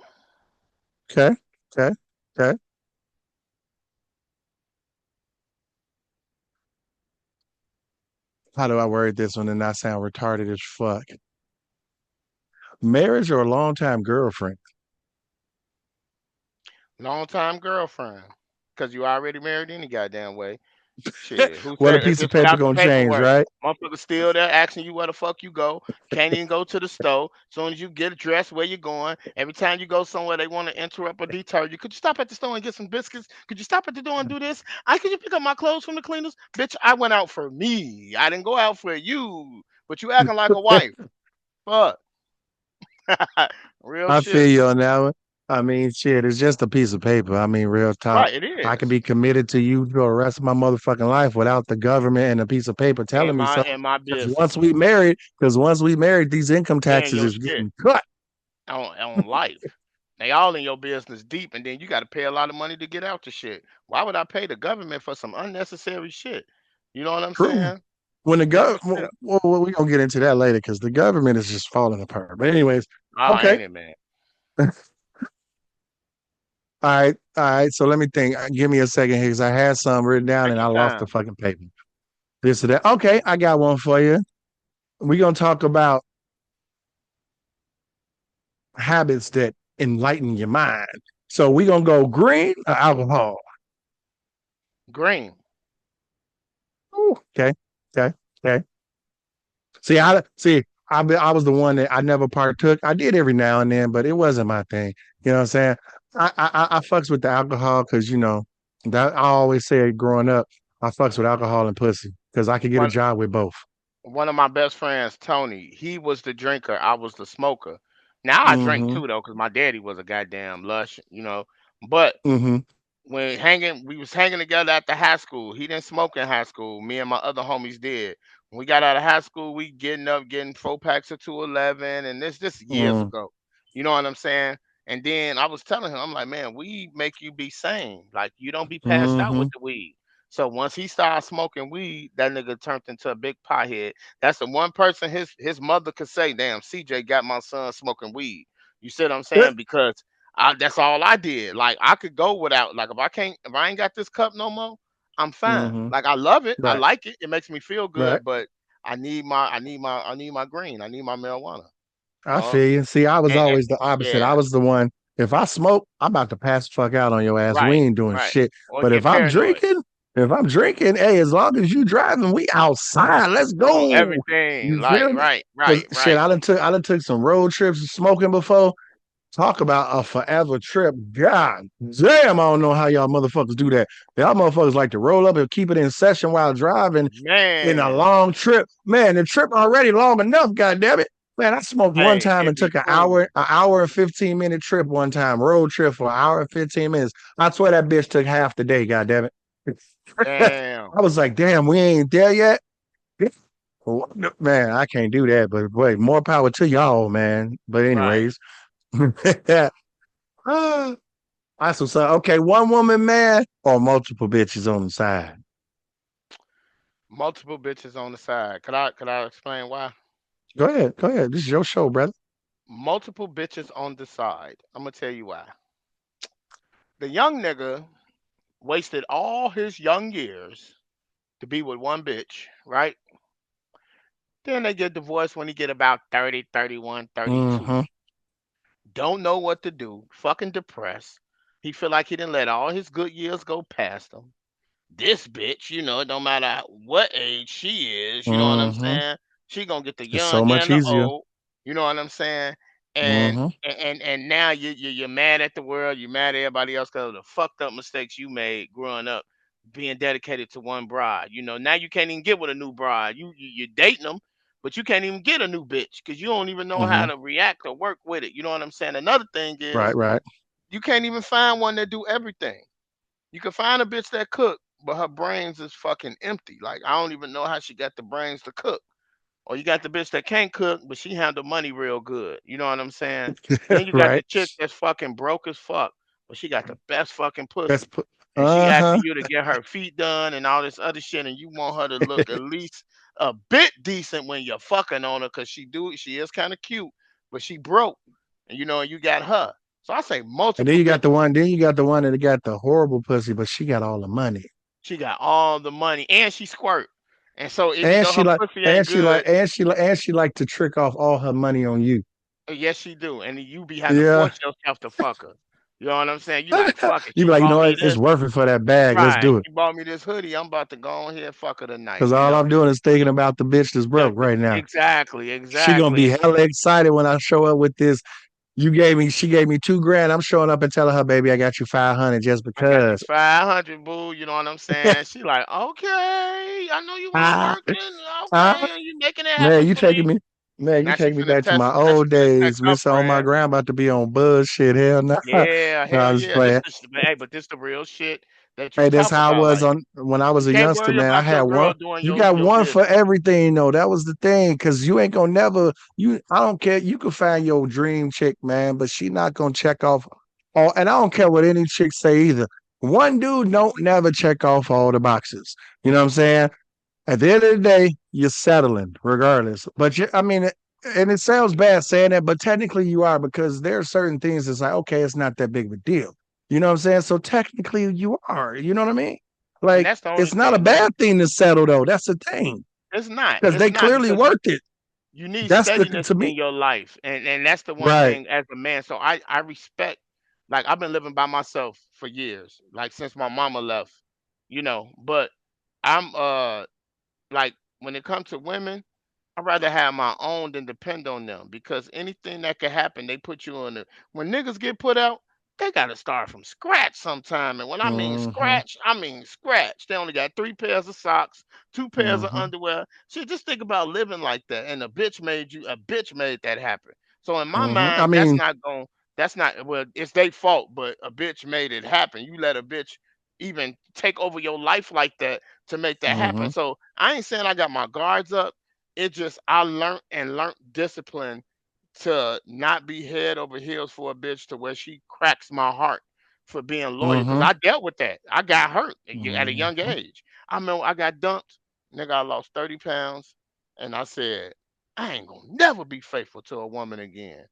Okay. Okay. Okay. How do I word this one and not sound retarded as fuck? Marriage or a longtime girlfriend? Long time girlfriend, cause you already married any goddamn way. Shit, who What a said piece of just paper without the gonna change, paperwork? right? Motherfucker still there asking you where the fuck you go. Can't even go to the store. Soon as you get dressed, where you going? Every time you go somewhere, they want to interrupt or deter you. Could you stop at the store and get some biscuits? Could you stop at the door and do this? Could you pick up my clothes from the cleaners? Bitch, I went out for me. I didn't go out for you. But you acting like a wife. Fuck. Real I feel shit. you on that one. I mean, shit, it's just a piece of paper. I mean, real talk. Right, it I can is. be committed to you for the rest of my motherfucking life without the government and a piece of paper In telling me my so. in my Because business. once we married, these income They in taxes your is shit. getting cut. On life. They all in your business deep, and then you got to pay a lot of money to get out the shit. Why would I pay the government for some unnecessary shit? You know what I'm True. saying? When the Real government, shit. well, we're gonna get into that later because the government is just falling apart. But anyways, Oh, okay. ain't it, man? All right. So let me think. Give me a second here because I had some written down Take and I your lost the time. fucking paper. This or that. Okay, I got one for you. We're gonna talk about habits that enlighten your mind. So we're gonna go green or alcohol. Green. Ooh, okay, okay, okay. I was the one that I never partook. I did every now and then, but it wasn't my thing. You know what I'm saying? I fucks with the alcohol because that I always said growing up, I fucks with alcohol and pussy because I could get a One job with both. one of my best friends, Tony, he was the drinker, I was the smoker. Now I drink Mm-hmm. too though, cause my daddy was a goddamn lush, But Mm-hmm. we was hanging together after high school. He didn't smoke in high school. Me and my other homies did. When we got out of high school, we getting up, getting 4 packs of 211, and this years Mm, ago. You know what I'm saying? And then I was telling him, I'm like, man, weed make you be sane. Like you don't be passed out mm-hmm. with the weed. So once he started smoking weed, that nigga turned into a big pothead. That's the one person his mother could say, damn, CJ got my son smoking weed. You see what I'm Yeah. saying? Because that's all I did. Like I could go without. Like if I ain't got this cup no more, I'm fine. Mm-hmm. Like I love it. I Right. like it. It makes me feel Right. good. But I need my green. I need my marijuana. I feel you. See, I was And always the opposite. I yeah, was the one. If I smoke, I'm about to pass the fuck out on your ass. We right, ain't doing right. shit. Or But get paranoid if I'm drinking, hey, as long as you driving, we outside. Let's on go. everything. You Like feel me? right, Because right, shit, right. I done took some road trips smoking before. Talk about a forever trip. God damn, I don't know how y'all motherfuckers do that. Y'all motherfuckers like to roll up and keep it in session while driving in a Man, long trip. Man, the trip already long enough, god damn it. Man, I smoked one hey, time it and be took cool. an hour and 15-minute trip one time, road trip for an hour and 15 minutes. I swear that bitch took half the day, god damn it. Damn. I was like, damn, we ain't there yet. Man, I can't do that, but wait, more power to y'all, man. But Right. anyways, Ah, that's what's up. Okay, one woman man or multiple bitches on the side. Multiple bitches on the side. Could I explain why? Go ahead, go ahead. This is your show, brother. Multiple bitches on the side. I'm gonna tell you why. The young nigga wasted all his young years to be with one bitch, right? Then they get divorced when he get about 30, 31, 32. Mm-hmm. Don't know what to do. Fucking depressed. He feel like he didn't let all his good years go past him. This bitch, it don't matter what age she is, you know what I'm Mm-hmm. saying? She gonna get the It's so young much and the easier. old, you know what I'm saying? And Mm-hmm. and now you're mad at the world, you're mad at everybody else because of the fucked up mistakes you made growing up, being dedicated to one bride. Now you can't even get with a new bride. You're dating them, but you can't even get a new bitch because you don't even know how Mm-hmm. to react or work with it. You know what I'm saying? Another thing Right, is right. you can't even find one that do everything. You can find a bitch that cook, but her brains is fucking empty. Like I don't even know how she got the brains to cook. Or you got the bitch that can't cook, but she handle money real good. You know what I'm saying? Then you got Right. the chick that's fucking broke as fuck, but she got the best fucking That's pussy. put. And she Uh-huh. asking you to get her feet done and all this other shit, and you want her to look at least a bit decent when you're fucking on her, cause she is kind of cute, but she broke, and you got her. So I say And then multiple you got bitches. the one that got the horrible pussy, but she got all the money. She got all the money and she squirt. And so even though her pussy ain't good, and she like to trick off all her money on you. yes she do. And you be having to Yeah. force yourself to fuck her. You know what I'm saying? You like fuck it. You She be like, you know bought me what? It's this. worth it for that bag. Let's Right. do it. She bought me this hoodie. I'm about to go on here and fuck her tonight. Because all I'm doing is thinking about the bitch that's broke right now. Exactly, She gonna be exactly. hella excited when I show up with this. She gave me 2 grand. I'm showing up and telling her, baby, I got you 500 just I got you because. 500, boo. You know what I'm saying? She like, okay, I know you weren't ah, working. ah, Okay, you making it man, happen for me. you Now she taking me finna back to test. my Now she old finna text days. her Miss on my friend. ground about to be on bullshit. Hell no. No, Yeah, hell I'm just yeah. This playing. is hey, but this the real shit that you Hey, that's talk how I about. was Like on when I you was a can't youngster, worry man. I about had your one. girl doing You your got your one for business. everything, though. That was the thing, because you ain't gonna never. I don't care. You can find your dream chick, man, but she not gonna check off all. And I don't care what any chick say either. One dude don't never check off all the boxes. You know what I'm saying? At the end of the day, you're settling regardless. But I mean, and it sounds bad saying that, but technically you are because there are certain things that's like, okay, it's not that big of a deal. You know what I'm saying? So technically you are. You know what I mean? And Like, that's the only it's not a thing, man. bad thing to settle though. That's the thing It's not. because It's they not clearly because you worked it. you need That's the steadiness to me. in your life. And that's the one Right. thing as a man. So I respect like I've been living by myself for years, like since my mama left, but I'm like when it comes to women, I'd rather have my own than depend on them because anything that could happen, they put you on the when niggas get put out, they gotta start from scratch sometime. And when I mean Mm-hmm. scratch, I mean scratch. They only got 3 pairs of socks, 2 pairs of Mm-hmm. underwear. Shit, just think about living like that. And a bitch made that happen. So in my Mm-hmm. I mind, mean, that's not well, it's their fault, but a bitch made it happen. You let a bitch even take over your life like that to make that mm-hmm. happen. So I ain't saying I got my guards up. It just I learned discipline to not be head over heels for a bitch to where she cracks my heart for being loyal. Cause Mm-hmm. I dealt with that. I got hurt at a young Mm-hmm. age. I remember I got dumped, nigga. I lost 30 pounds, and I said, I ain't gonna never be faithful to a woman again.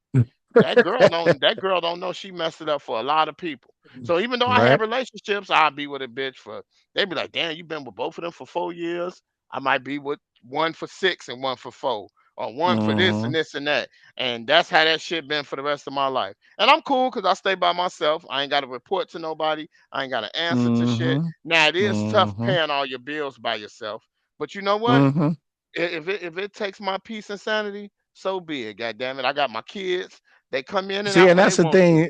That girl don't know she messed it up for a lot of people. So even though I Right. had relationships, I'd be with a bitch for they'd be like, damn, you been with both of them for 4 years. I might be with one for 6 and one for 4, or one for this Mm-hmm. and this and that. And that's how that shit been for the rest of my life. And I'm cool because I stay by myself. I ain't got to report to nobody. I ain't got to answer to shit. Mm-hmm. Now it is tough Mm-hmm. paying all your bills by yourself. But you know what? Mm-hmm. If it takes my peace and sanity, so be it. God damn it. I got my kids. They come in and See, out and when they that's the want to. thing.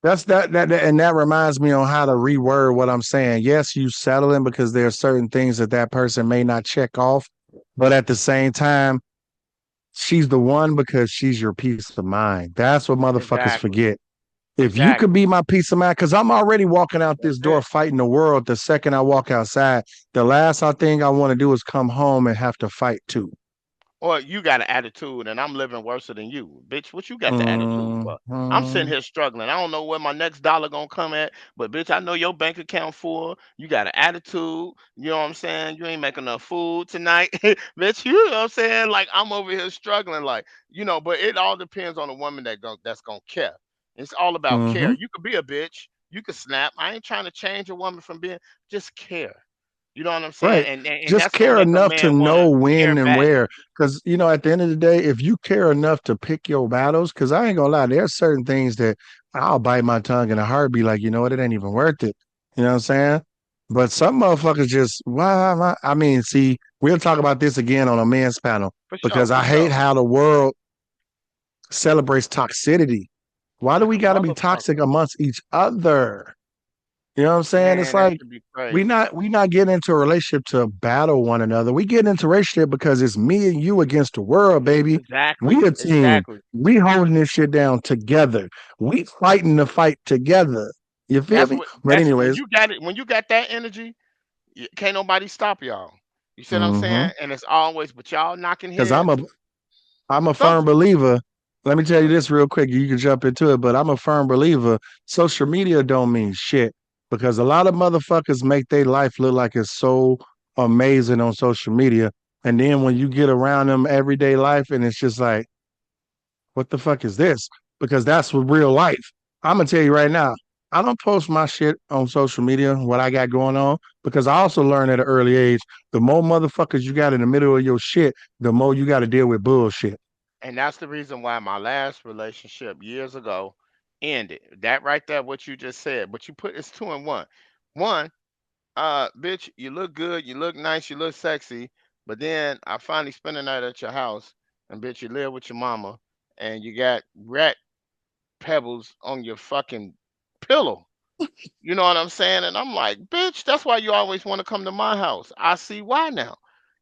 That's and that reminds me on how to reword what I'm saying. Yes, you settling because there are certain things that that person may not check off, but at the same time, she's the one because she's your peace of mind. That's what motherfuckers Exactly. forget. If you could Exactly. be my peace of mind, because I'm already walking out That's this door it. fighting the world the second I walk outside. The last thing I want to do is come home and have to fight too. Or you got an attitude and I'm living worse than you. Bitch, what you got the attitude for? I'm sitting Mm-hmm. here struggling. I don't know where my next dollar gonna come at, but bitch, I know your bank account full. You got an attitude. You know what I'm saying? You ain't making enough food tonight. Bitch, you know what I'm saying? Like I'm over here struggling, like, but it all depends on the woman that's gonna care. It's all about care. Mm-hmm. You could be a bitch, you could snap. I ain't trying to change a woman from being just care. You know what I'm saying? Right. And Just that's gonna care make a enough to man know wanna care when and back. where. Because, at the end of the day, if you care enough to pick your battles, because I ain't gonna lie, there are certain things that I'll bite my tongue in a heartbeat, like, you know what, it ain't even worth it. You know what I'm saying? But some motherfuckers just, why? I mean, see, we'll talk about this again on a men's panel For sure, because for I hate sure. how the world celebrates toxicity. Why do Like we a got to be toxic motherfucker. amongst each other? You know what I'm saying? It's Man, that like, should be we crazy. not we not getting into a relationship to battle one another. We get into a relationship because it's me and you against the world, baby. We Exactly, a team. exactly. We holding this shit down together. We fighting the fight together. You feel me? But That's when anyways, you got it. When you got that energy, can't nobody stop y'all. You see what I'm mm-hmm. saying? And it's always, but y'all knocking Because I'm a heads. I'm a Go. firm believer. Let me tell you Mhm. this real quick. You can jump into it, but I'm a firm believer. Social media don't mean shit because a lot of motherfuckers make their life look like it's so amazing on social media. And then when you get around them everyday life and it's just like, what the fuck is this? Because that's what real life. I'm gonna tell you right now, I don't post my shit on social media, what I got going on, because I also learned at an early age, the more motherfuckers you got in the middle of your shit, the more you got to deal with bullshit. And that's the reason why my last relationship years ago ended. That right there, what you just said. But you put it's two in one. One, bitch, you look good, you look nice, you look sexy. But then I finally spend the night at your house, and bitch, you live with your mama, and you got rat pebbles on your fucking pillow. You know what I'm saying? And I'm like, bitch, that's why you always want to come to my house. I see why now.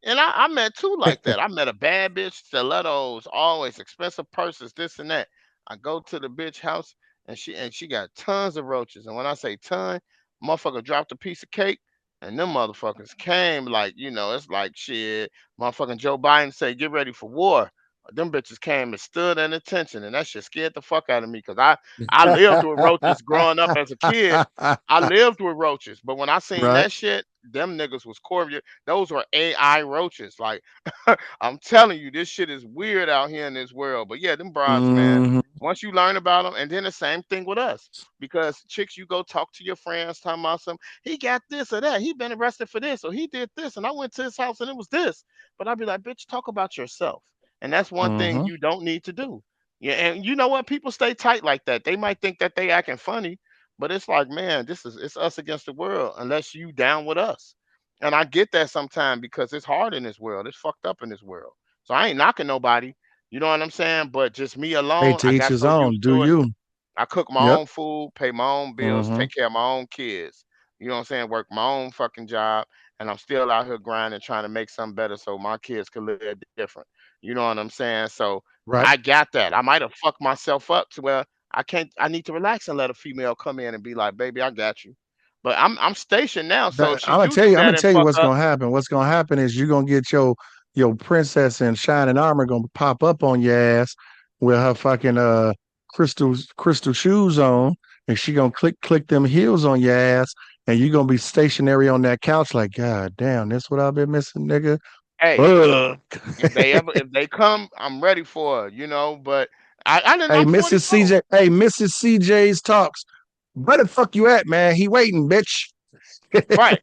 And I met two like that. I met a bad bitch, stilettos, always expensive purses, this and that. I go to the bitch house and she got tons of roaches. And when I say ton, motherfucker dropped a piece of cake and them motherfuckers came like, it's like shit. Motherfucking Joe Biden say, get ready for war. Them bitches came and stood in attention, and that shit scared the fuck out of me because I lived with roaches growing up as a kid. I lived with roaches, but when I seen Right. that shit, them niggas was corvial. Those were AI roaches. Like I'm telling you, this shit is weird out here in this world. But yeah, them broads, man. Mhm. Once you learn about them, and then the same thing with us, because chicks, you go talk to your friends, talking about some, he got this or that, he been arrested for this, or he did this, and I went to his house and it was this. But I'd be like, bitch, talk about yourself, and that's one thing Mhm. you don't need to do. Yeah, and you know what? People stay tight like that. They might think that they acting funny, but it's like, man, it's us against the world unless you down with us. And I get that sometimes because it's hard in this world. It's fucked up in this world. So I ain't knocking nobody. You know what I'm saying? But just me Hey, alone, to I each got his so own. used Do to it. you? I cook my Yep. own food, pay my own bills, Mm-hmm. take care of my own kids. You know what I'm saying? Work my own fucking job, and I'm still out here grinding, trying to make something better so my kids can live different. You know what I'm saying? So I Right. got that. I might have fucked myself up to where I can't. I need to relax and let a female come in and be like, "Baby, I got you." But I'm stationed now, so if she do do I'm gonna that and tell you fuck what's up, gonna happen. What's gonna happen is you're gonna get your princess in shining armor gonna pop up on your ass with her fucking crystal shoes on, and she gonna click them heels on your ass, and you're gonna be stationary on that couch like, God damn, this what I've been missing, nigga. hey, Ugh. if they come, I'm ready for it, you know. But Hey, I'm Mrs. 44. CJ. Hey, Mrs. CJ's talks. Where the fuck you at, man? He waiting, bitch. Right.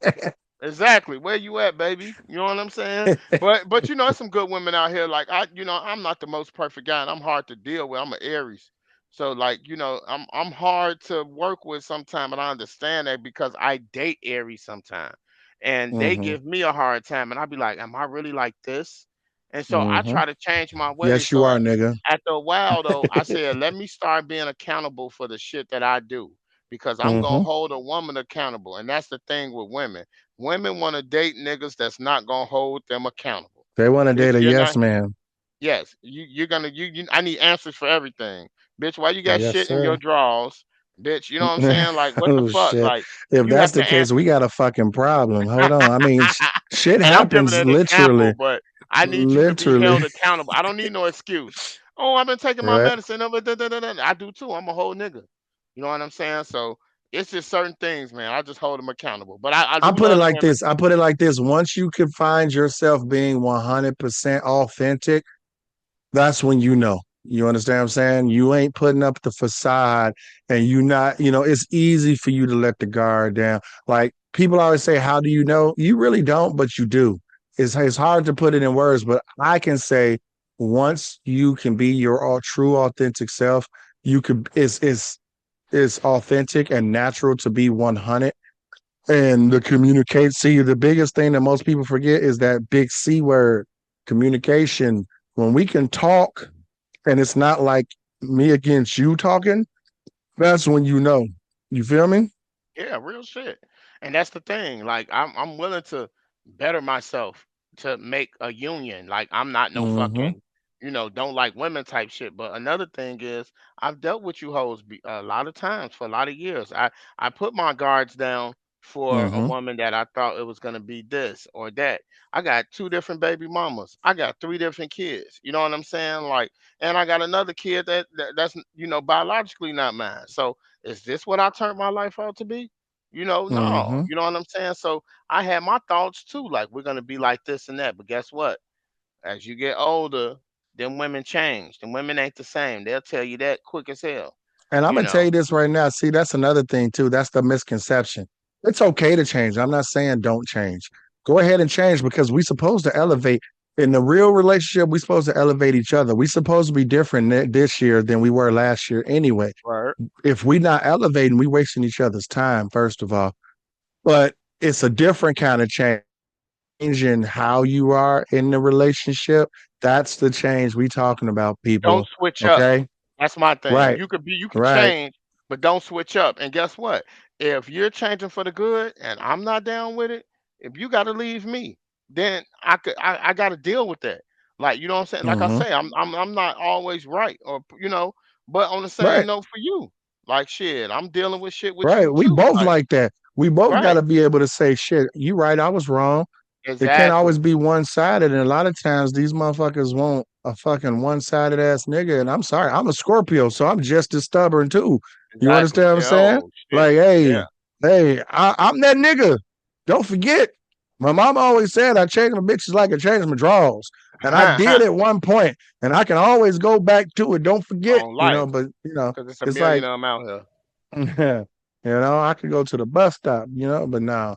Exactly. Where you at, baby? You know what I'm saying? But you know, there's some good women out here. Like I'm not the most perfect guy, and I'm hard to deal with. I'm an Aries, so like I'm hard to work with sometimes, and I understand that because I date Aries sometimes, and they Mm-hmm. give me a hard time, and I be like, am I really like this? And so I Mm-hmm. try to change my ways. Yes, you So are, nigga. after a while, though, I said, let me start being accountable for the shit that I do because I'm gonna Mm-hmm. hold a woman accountable, and that's the thing with women. Women want to date niggas that's not gonna hold them accountable. They want to Bitch, date a you're yes not. man. Yes, you're gonna you. I need answers for everything, bitch. Why you got Yes, shit in your sir. drawers, bitch? You know what I'm saying? Like, what the Oh fuck? shit. Like, If you that's have the to case, answer. we got a fucking problem. Hold on. I mean, shit And I'm giving happens an example, literally. but I need you to be Literally. held accountable. I don't need no excuse. Oh, I've been taking my Right. medicine. I do too. I'm a whole nigga. You know what I'm saying? So it's just certain things, man. I just hold them accountable. But I I do put it love the like women. this. I put it like this. Once you can find yourself being 100% authentic, that's when you know. You understand what I'm saying? You ain't putting up the facade and you not, it's easy for you to let the guard down. Like people always say, how do you know? You really don't, but you do. It's hard to put it in words, but I can say once you can be your all true authentic self, you could it's authentic and natural to be 100 and the communicate. See, the biggest thing that most people forget is that big C word, communication. When we can talk and it's not like me against you talking, that's when you know. You feel me? Yeah, real shit. And that's the thing. Like I'm willing to better myself to make a union. Like I'm not no Mm-hmm. fucking, don't like women type shit. But another thing is I've dealt with you hoes a lot of times for a lot of years. I put my guards down for a Mm-hmm. woman that I thought it was gonna be this or that. I got two different baby mamas. I got three different kids. You know what I'm saying? Like, and I got another kid that's biologically not mine. So is this what I turned my life out to be? No. Mm-hmm. You know what I'm saying? So I had my thoughts too, like we're gonna be like this and that. But guess what? As you get older, them women change. Them women ain't the same. They'll tell you that quick as hell. And I'm You gonna tell know. you this right now. See, that's another thing too. That's the misconception. It's okay to change. I'm not saying don't change. Go ahead and change because we supposed to elevate. In the real relationship, we supposed to elevate each other. We supposed to be different this year than we were last year anyway. Right. If we not elevating, we wasting each other's time, first of all. But it's a different kind of change in how you are in the relationship. That's the change we talking about, Don't people. switch up. Okay? That's my thing. Right, You could right. change, but don't switch up. And guess what? If you're changing for the good and I'm not down with it, if you gotta leave me, then I gotta deal with that. Like, you know what I'm saying? Like I Mm-hmm. say, I'm not always right or but on the same Right. note for you. Like shit, I'm dealing with shit with you Right. We too. both Like, like that. We both got right. to be able to say, shit, you right, I was wrong. It can't always Exactly. be one sided. And a lot of times these motherfuckers want a fucking one sided ass nigga. And I'm sorry, I'm a Scorpio, so I'm just as stubborn too. You Exactly. understand what I'm Yeah, saying? oh Like, shit. Yeah. hey, I'm that nigga. Don't forget. My mom always said I change my bitches like I change my drawers. And I did at one point, and I can always go back to it. Don't forget, On life. but Because it's a it's million like of them out here. I could go to the bus stop, but now,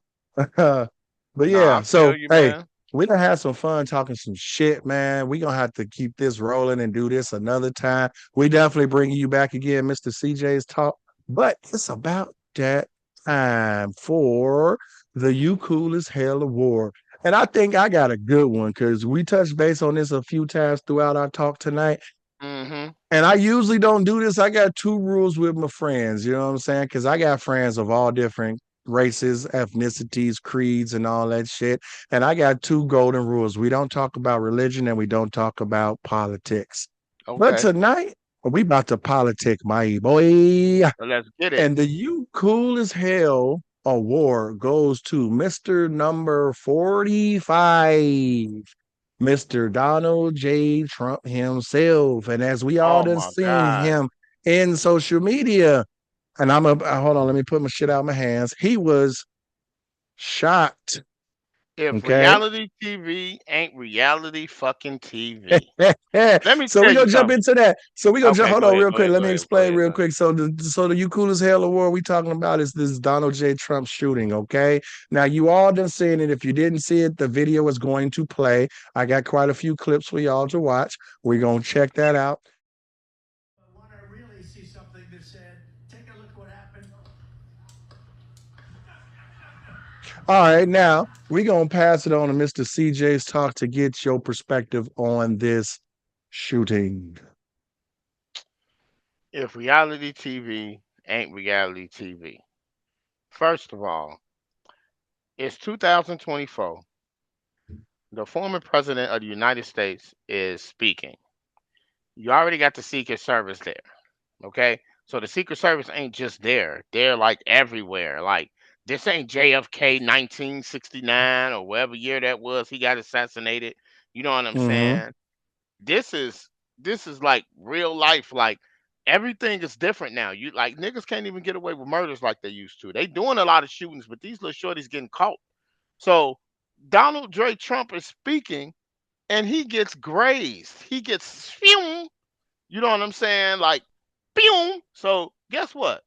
but Nah, yeah. I feel So, you, hey, man. we done had some fun talking some shit, man. We gonna have to keep this rolling and do this another time. We definitely bringing you back again, Mr. CJ's talk. But it's about that time for the You Cool as Hell Award. And I think I got a good one because we touched base on this a few times throughout our talk tonight. Mm-hmm. And I usually don't do this. I got two rules with my friends, you know what I'm saying? Because I got friends of all different races, ethnicities, creeds, and all that shit. And I got two golden rules. We don't talk about religion and we don't talk about politics. But Okay. tonight, we about to politic, my boy. So let's get it. And the You Cool as Hell award goes to Mr. Number 45. Mr. Donald J. Trump himself. And as we all Oh done my seen God. him in social media, and hold on, let me put my shit out of my hands. He was shot. If Okay. reality TV ain't reality fucking TV. Let me So tell we you gonna jump something. into that. So we gonna jump. Okay, Hold go on, ahead, real go quick. ahead, Let go me ahead, go explain ahead, go real ahead. quick. So the You Cool as Hell award we talking about is this Donald J. Trump shooting. Okay. Now you all done seen it. If you didn't see it, the video is going to play. I got quite a few clips for y'all to watch. We're gonna check that out. Want to really see something that said, take a look at what happened. All right, now we're gonna pass it on to Mr. CJsTalk to get your perspective on this shooting. If reality TV ain't reality TV. First of all, it's 2024. The former president of the United States is speaking. You already got the Secret Service there. Okay. So the Secret Service ain't just there. They're like everywhere. Like this ain't JFK 1969 or whatever year that was he got assassinated. You know what I'm Mm-hmm. saying? This is this is like real life. Like everything is different now. You like niggas can't even get away with murders like they used to. They doing a lot of shootings, but these little shorties getting caught. So Donald J. Trump is speaking and he gets grazed. He gets phew. You know what I'm saying? Like pew. So guess what?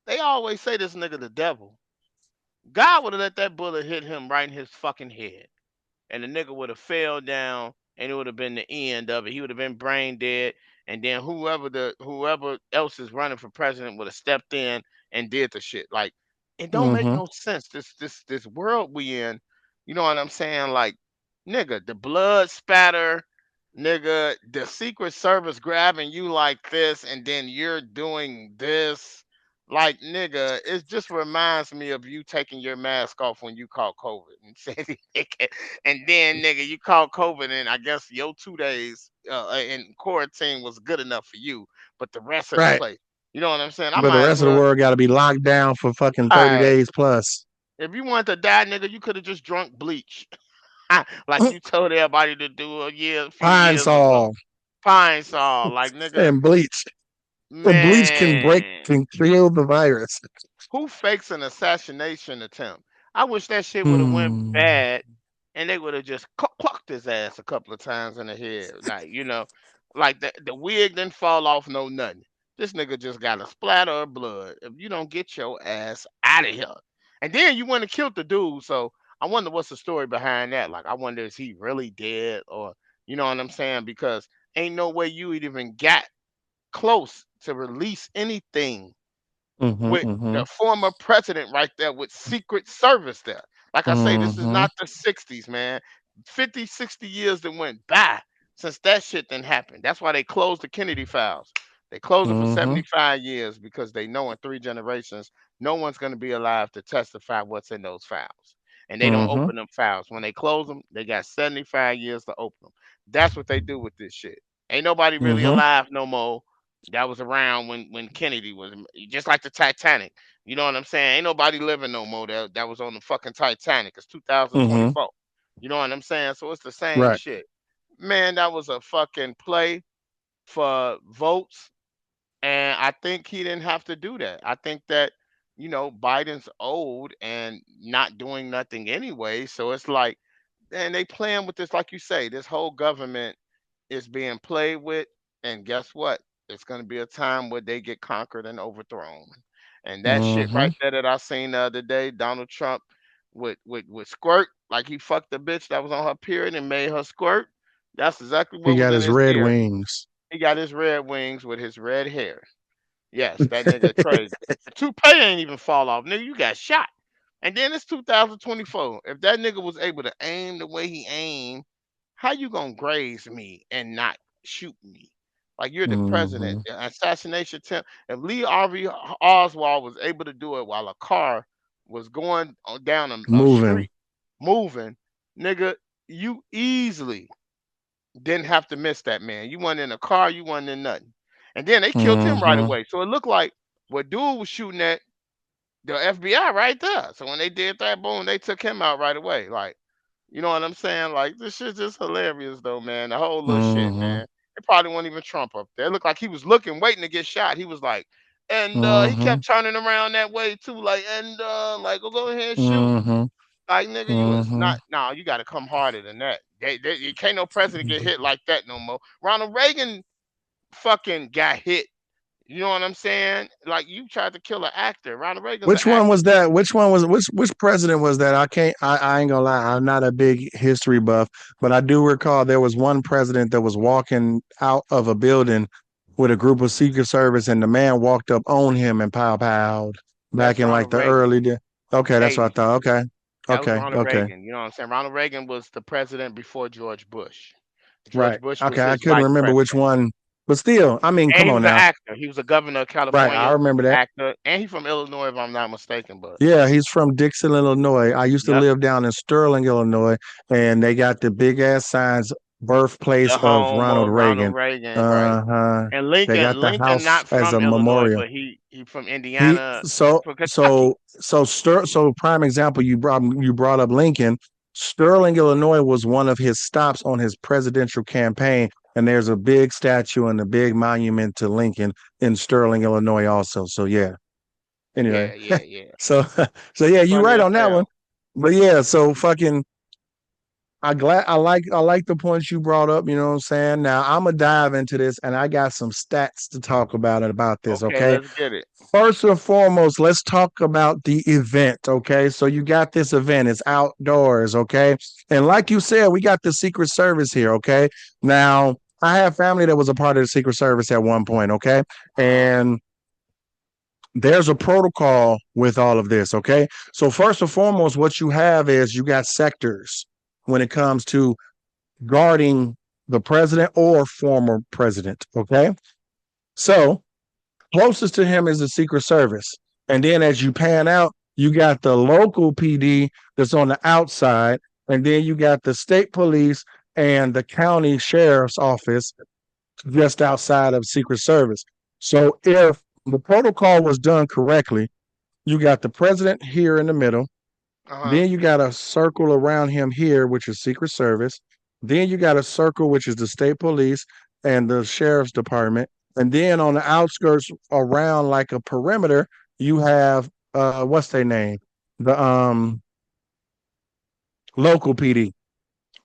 They always say this nigga the devil. God would have let that bullet hit him right in his fucking head, and the nigga would have fell down, and it would have been the end of it. He would have been brain dead, and then whoever else is running for president would have stepped in and did the shit. Like it don't make Mm-hmm. no sense. This world we in, you know what I'm saying? Like nigga, the blood spatter, nigga, the Secret Service grabbing you like this, and then you're doing this. Like nigga, it just reminds me of you taking your mask off when you caught COVID and said, and then nigga, you caught COVID, and I guess your 2 days in quarantine was good enough for you, but the rest of the Right. place, you know what I'm saying? I But the might as rest of the well. world got to be locked down for fucking All 30 right, days plus. if you wanted to die, nigga, you could have just drunk bleach, like you told everybody to do a few Pine years ago. Sol Pine Sol, like nigga, and bleach. And bleach man. can kill the virus. Who fakes an assassination attempt? I wish that shit would have went Hmm. bad and they would have just clocked his ass a couple of times in the head. Like, like the wig didn't fall off, no nothing. This nigga just got a splatter of blood. If you don't get your ass out of here. And then you went and killed the dude. So I wonder what's the story behind that. Like, I wonder is he really dead or, you know what I'm saying? Because ain't no way you even got close to release anything Mm-hmm. with Mm-hmm. the former president right there with Secret Service there. Like I say, this is Mm-hmm. not the 60s, man. 50, 60 years that went by since that shit didn't happen. That's why they closed the Kennedy files. They closed it for Mm-hmm. 75 years because they know in 3 generations, no one's going to be alive to testify what's in those files. And they don't Mm-hmm. open them files. When they close them, they got 75 years to open them. That's what they do with this shit. Ain't nobody really Mm-hmm. alive no more that was around when Kennedy was just like the Titanic. You know what I'm saying? Ain't nobody living no more that was on the fucking Titanic. It's Mm-hmm. 2024. You know what I'm saying? So it's the same Right. shit. Man, that was a fucking play for votes. And I think he didn't have to do that. I think that, Biden's old and not doing nothing anyway. So it's like, and they playing with this, like you say, this whole government is being played with, and guess what? It's going to be a time where they get conquered and overthrown. And that shit Mm-hmm. right there that I seen the other day, Donald Trump with squirt, like he fucked the bitch that was on her period and made her squirt. That's exactly He what was got in his his red hair. wings. He got his red wings with his red hair. Yes, that nigga crazy. The toupee ain't even fall off, nigga. You got shot. And then it's 2024. If that nigga was able to aim the way he aimed, how you gonna graze me and not shoot me? Like you're the president. Mm-hmm. The assassination attempt. If Lee Harvey Oswald was able to do it while a car was going down a Moving. street, moving, nigga, you easily didn't have to miss that man. You wasn't in a car, you wasn't in nothing. And then they killed him right Mm-hmm. away. So it looked like what dude was shooting at the FBI right there. So when they did that, boom, they took him out right away. Like, you know what I'm saying? Like this shit's just hilarious though, man. The whole little shit, Mm-hmm. man. It probably wasn't even Trump up there. It looked like he was looking, waiting to get shot. He was like, and he Mm-hmm. kept turning around that way too, like, and like, go ahead and shoot. Mm-hmm. Like, nigga, you is Mm-hmm. not. No, you got to come harder than that. You can't no president get hit like that no more. Ronald Reagan fucking got hit. You know what I'm saying? Like you tried to kill an actor. Ronald Reagan's an Which one actor. was that? Which one was which president was that? I can't I ain't gonna lie, I'm not a big history buff, but I do recall there was one president that was walking out of a building with a group of Secret Service and the man walked up on him and pow back That's in like Ronald the Reagan. early day. Okay, that's what I 80s. thought. Okay. That was Okay. Ronald Okay. Reagan. You know what I'm saying? Ronald Reagan was the president before George Bush. Right. George Bush was Okay. I his couldn't vice remember which president. one, but still, I mean, And come he on was an now. actor. He was a governor of Right. I California, remember that. actor, and he's from Illinois, if I'm not mistaken. But Yeah, he's from Dixon, Illinois. I used to yep, live down in Sterling, Illinois, and they got the big ass signs, birthplace the of home Ronald of Ronald Reagan. Reagan, right? Uh-huh. And They got the Lincoln, house not as from a Illinois, memorial. but he from He Indiana, so from Kentucky. so so so prime example, you brought up Lincoln. Sterling, Illinois was one of his stops on his presidential campaign, and there's a big statue and a big monument to Lincoln in Sterling, Illinois also. So yeah. Anyway. Yeah, yeah, yeah. So so yeah, you Funny right as on that one. hell. But yeah, so fucking I like the points you brought up, you know what I'm saying? Now I'm gonna dive into this and I got some stats to talk about this, Okay, okay? let's get it. First and foremost, let's talk about the event, okay? So you got this event, it's outdoors, okay? And like you said, we got the Secret Service here, okay? Now, I have family that was a part of the Secret Service at one point, okay? Uh-huh. And there's a protocol with all of this, okay? So first and foremost, what you have is you got sectors when it comes to guarding the president or former president, okay? So closest to him is the Secret Service. And then as you pan out, you got the local PD that's on the outside, and then you got the state police and the county sheriff's office just outside of Secret Service. So if the protocol was done correctly, you got the president here in the middle. Uh-huh. Then you got a circle around him here, which is Secret Service. Then you got a circle, which is the state police and the sheriff's department. And then on the outskirts around like a perimeter, you have what's their name? The local PD.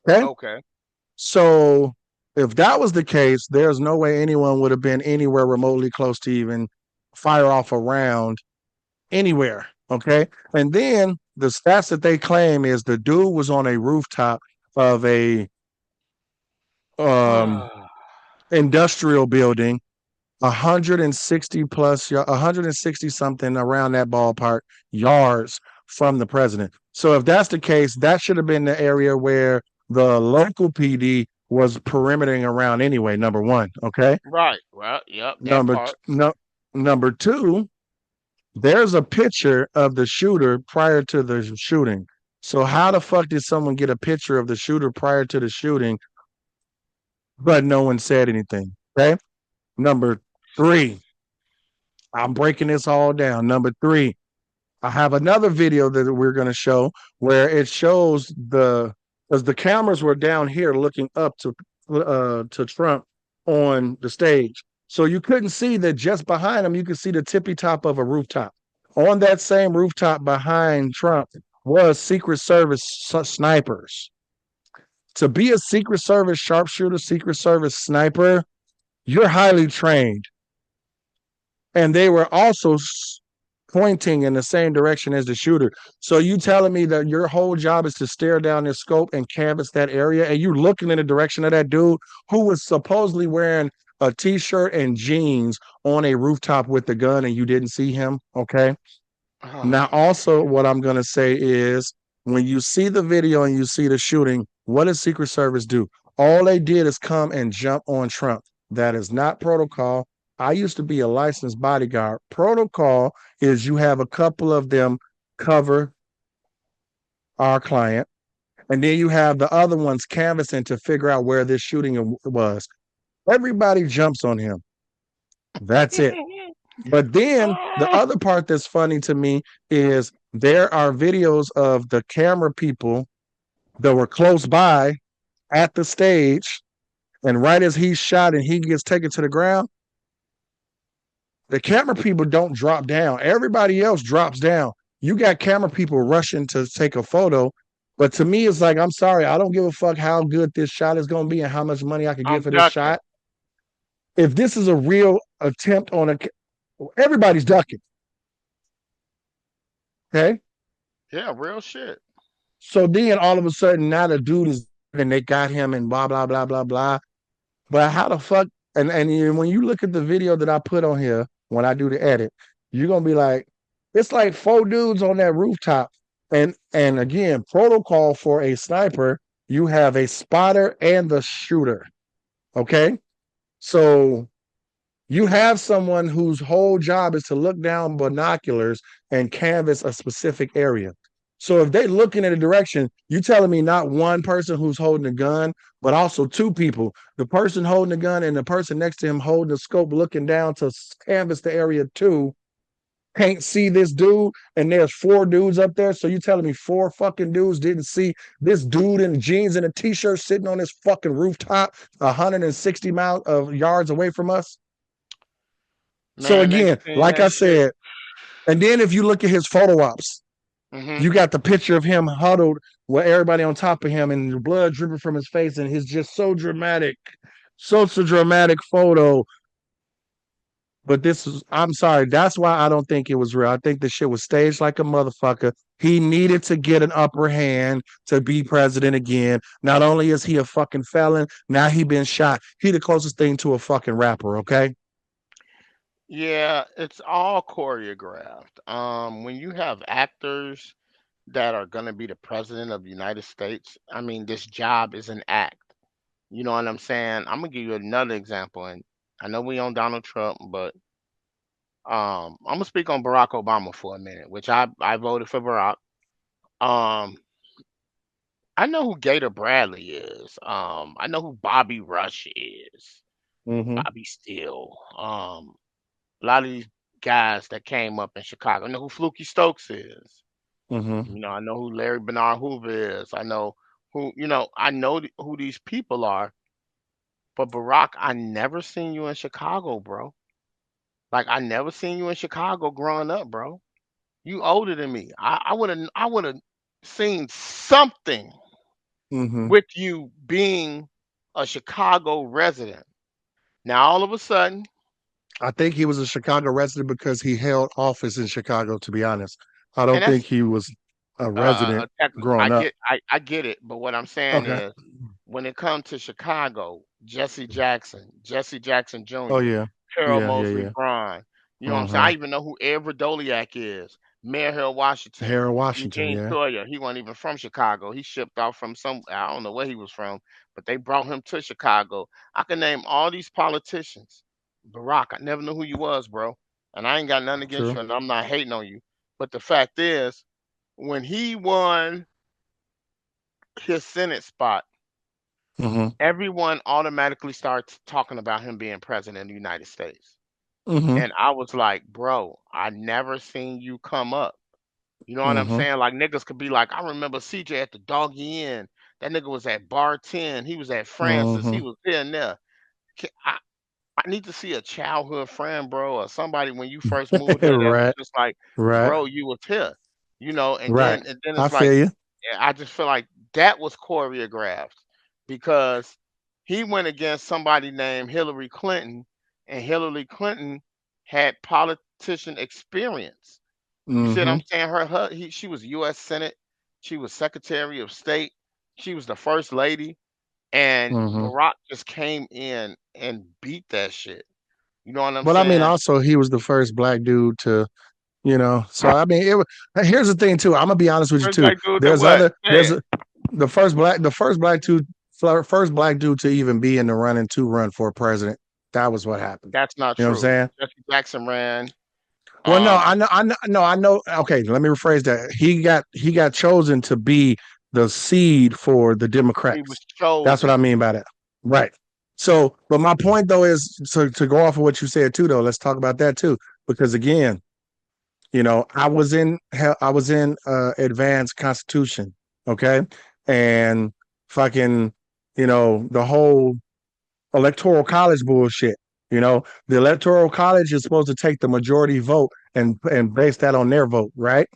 Okay. Okay. So if that was the case, there's no way anyone would have been anywhere remotely close to even fire off a round anywhere. Okay. And then the stats that they claim is the dude was on a rooftop of a um industrial building 160 plus 160 something around that ballpark yards from the president. So if that's the case, that should have been the area where the local PD was perimetering around anyway, number one. Okay. Right. Well, yep, that Number part. no, number two, there's a picture of the shooter prior to the shooting. So how the fuck did someone get a picture of the shooter prior to the shooting, but no one said anything? Okay. Number three, I'm breaking this all down. Number three, I have another video that we're going to show where it shows because the cameras were down here looking up to Trump on the stage. So you couldn't see that just behind him, you could see the tippy top of a rooftop. On that same rooftop behind Trump was Secret Service snipers. To be a Secret Service sharpshooter, Secret Service sniper, you're highly trained. And they were also pointing in the same direction as the shooter. So you telling me that your whole job is to stare down this scope and canvas that area, and you looking in the direction of that dude who was supposedly wearing a t-shirt and jeans on a rooftop with a gun and you didn't see him, okay? Now, also, what I'm going to say is when you see the video and you see the shooting, what does Secret Service do? All they did is come and jump on Trump. That is not protocol. I used to be a licensed bodyguard. Protocol is you have a couple of them cover our client, and then you have the other ones canvassing to figure out where this shooting was. Everybody jumps on him. That's it. But then the other part that's funny to me is there are videos of the camera people that were close by at the stage, and right as he's shot and he gets taken to the ground, the camera people don't drop down. Everybody else drops down. You got camera people rushing to take a photo. But to me, it's like, I'm sorry, I don't give a fuck how good this shot is going to be and how much money I could get for this shot. If this is a real attempt on everybody's ducking. Okay? Yeah, real shit. So then all of a sudden, now the dude is, and they got him and blah, blah, blah, blah, blah. But how the fuck, and when you look at the video that I put on here, when I do the edit, you're going to be like, it's like 4 dudes on that rooftop. And again, protocol for a sniper, you have a spotter and the shooter. Okay? So you have someone whose whole job is to look down binoculars and canvass a specific area. So if they're looking in a direction, you telling me not one person who's holding a gun, but also 2 people, the person holding the gun and the person next to him holding the scope, looking down to canvass the area too, can't see this dude, and there's 4 dudes up there. So you telling me 4 fucking dudes didn't see this dude in jeans and a t-shirt sitting on this fucking rooftop 160 yards away from us? Man, so again, like I said, and then if you look at his photo ops, you got the picture of him huddled with everybody on top of him and the blood dripping from his face, and his just so dramatic photo. But this is, I'm sorry, that's why I don't think it was real. I think the shit was staged like a motherfucker. He needed to get an upper hand to be president again. Not only is he a fucking felon, now he been shot. He the closest thing to a fucking rapper, okay? Yeah, it's all choreographed. When you have actors that are gonna be the president of the United States, I mean, this job is an act. You know what I'm saying? I'm gonna give you another example, and I know we on Donald Trump, but I'm gonna speak on Barack Obama for a minute, which I voted for Barack. Um, I know who Gator Bradley is. I know who Bobby Rush is. Bobby Steele. A lot of these guys that came up in Chicago. I know who Fluky Stokes is. You know, I know who Larry Bernard Hoover is. I know who, I know who these people are. But Barack, I never seen you in Chicago, bro. Like I never seen you in Chicago growing up, bro. You older than me. I would have seen something with you being a Chicago resident. Now all of a sudden, I think he was a Chicago resident because he held office in Chicago, to be honest. I don't think he was a resident growing up. I get it, but what I'm saying is when it comes to Chicago, Jesse Jackson Jr., Oh yeah. Harold Yeah, Mosley yeah. Bryan, you know what I'm saying? I even know who Ed Doliak is, Mayor Harold Washington, Harold Washington, Eugene yeah. Sawyer. He wasn't even from Chicago. He shipped off from I don't know where he was from, but they brought him to Chicago. I can name all these politicians. Barack, I never knew who you was, bro. And I ain't got nothing against you, and I'm not hating on you. But the fact is, when he won his Senate spot, everyone automatically starts talking about him being president of the United States. And I was like, bro, I never seen you come up. You know what I'm saying? Like niggas could be like, I remember CJ at the Doggy Inn. That nigga was at Bar 10. He was at Francis. He was here and there. I need to see a childhood friend, bro, or somebody when you first moved here that was just like, bro, you was here. You know, and then I it's feel like, you. I just feel like that was choreographed because he went against somebody named Hillary Clinton, and Hillary Clinton had politician experience. You see what I'm saying? She was U.S. Senate, she was Secretary of State, she was the First Lady, and Barack just came in and beat that shit. You know what I'm But I mean, saying? also he was the first black dude to, So I mean, here's the thing too. I'm gonna be honest with you First too. black dude that There's what? other Yeah, the first black dude to even be in the running to run for president. That was what happened. that's not You know what I'm true. saying? Jesse Jackson ran. Well, no, Um, I know. Okay, let me rephrase that. He got chosen to be the seed for the he was Democrats. That's what I chosen. mean by that. Right. So, but my point though is to go off of what you said too, though. Let's talk about that too, because again, I was in advanced constitution, okay? And fucking, the whole electoral college bullshit. The electoral college is supposed to take the majority vote and base that on their vote, right?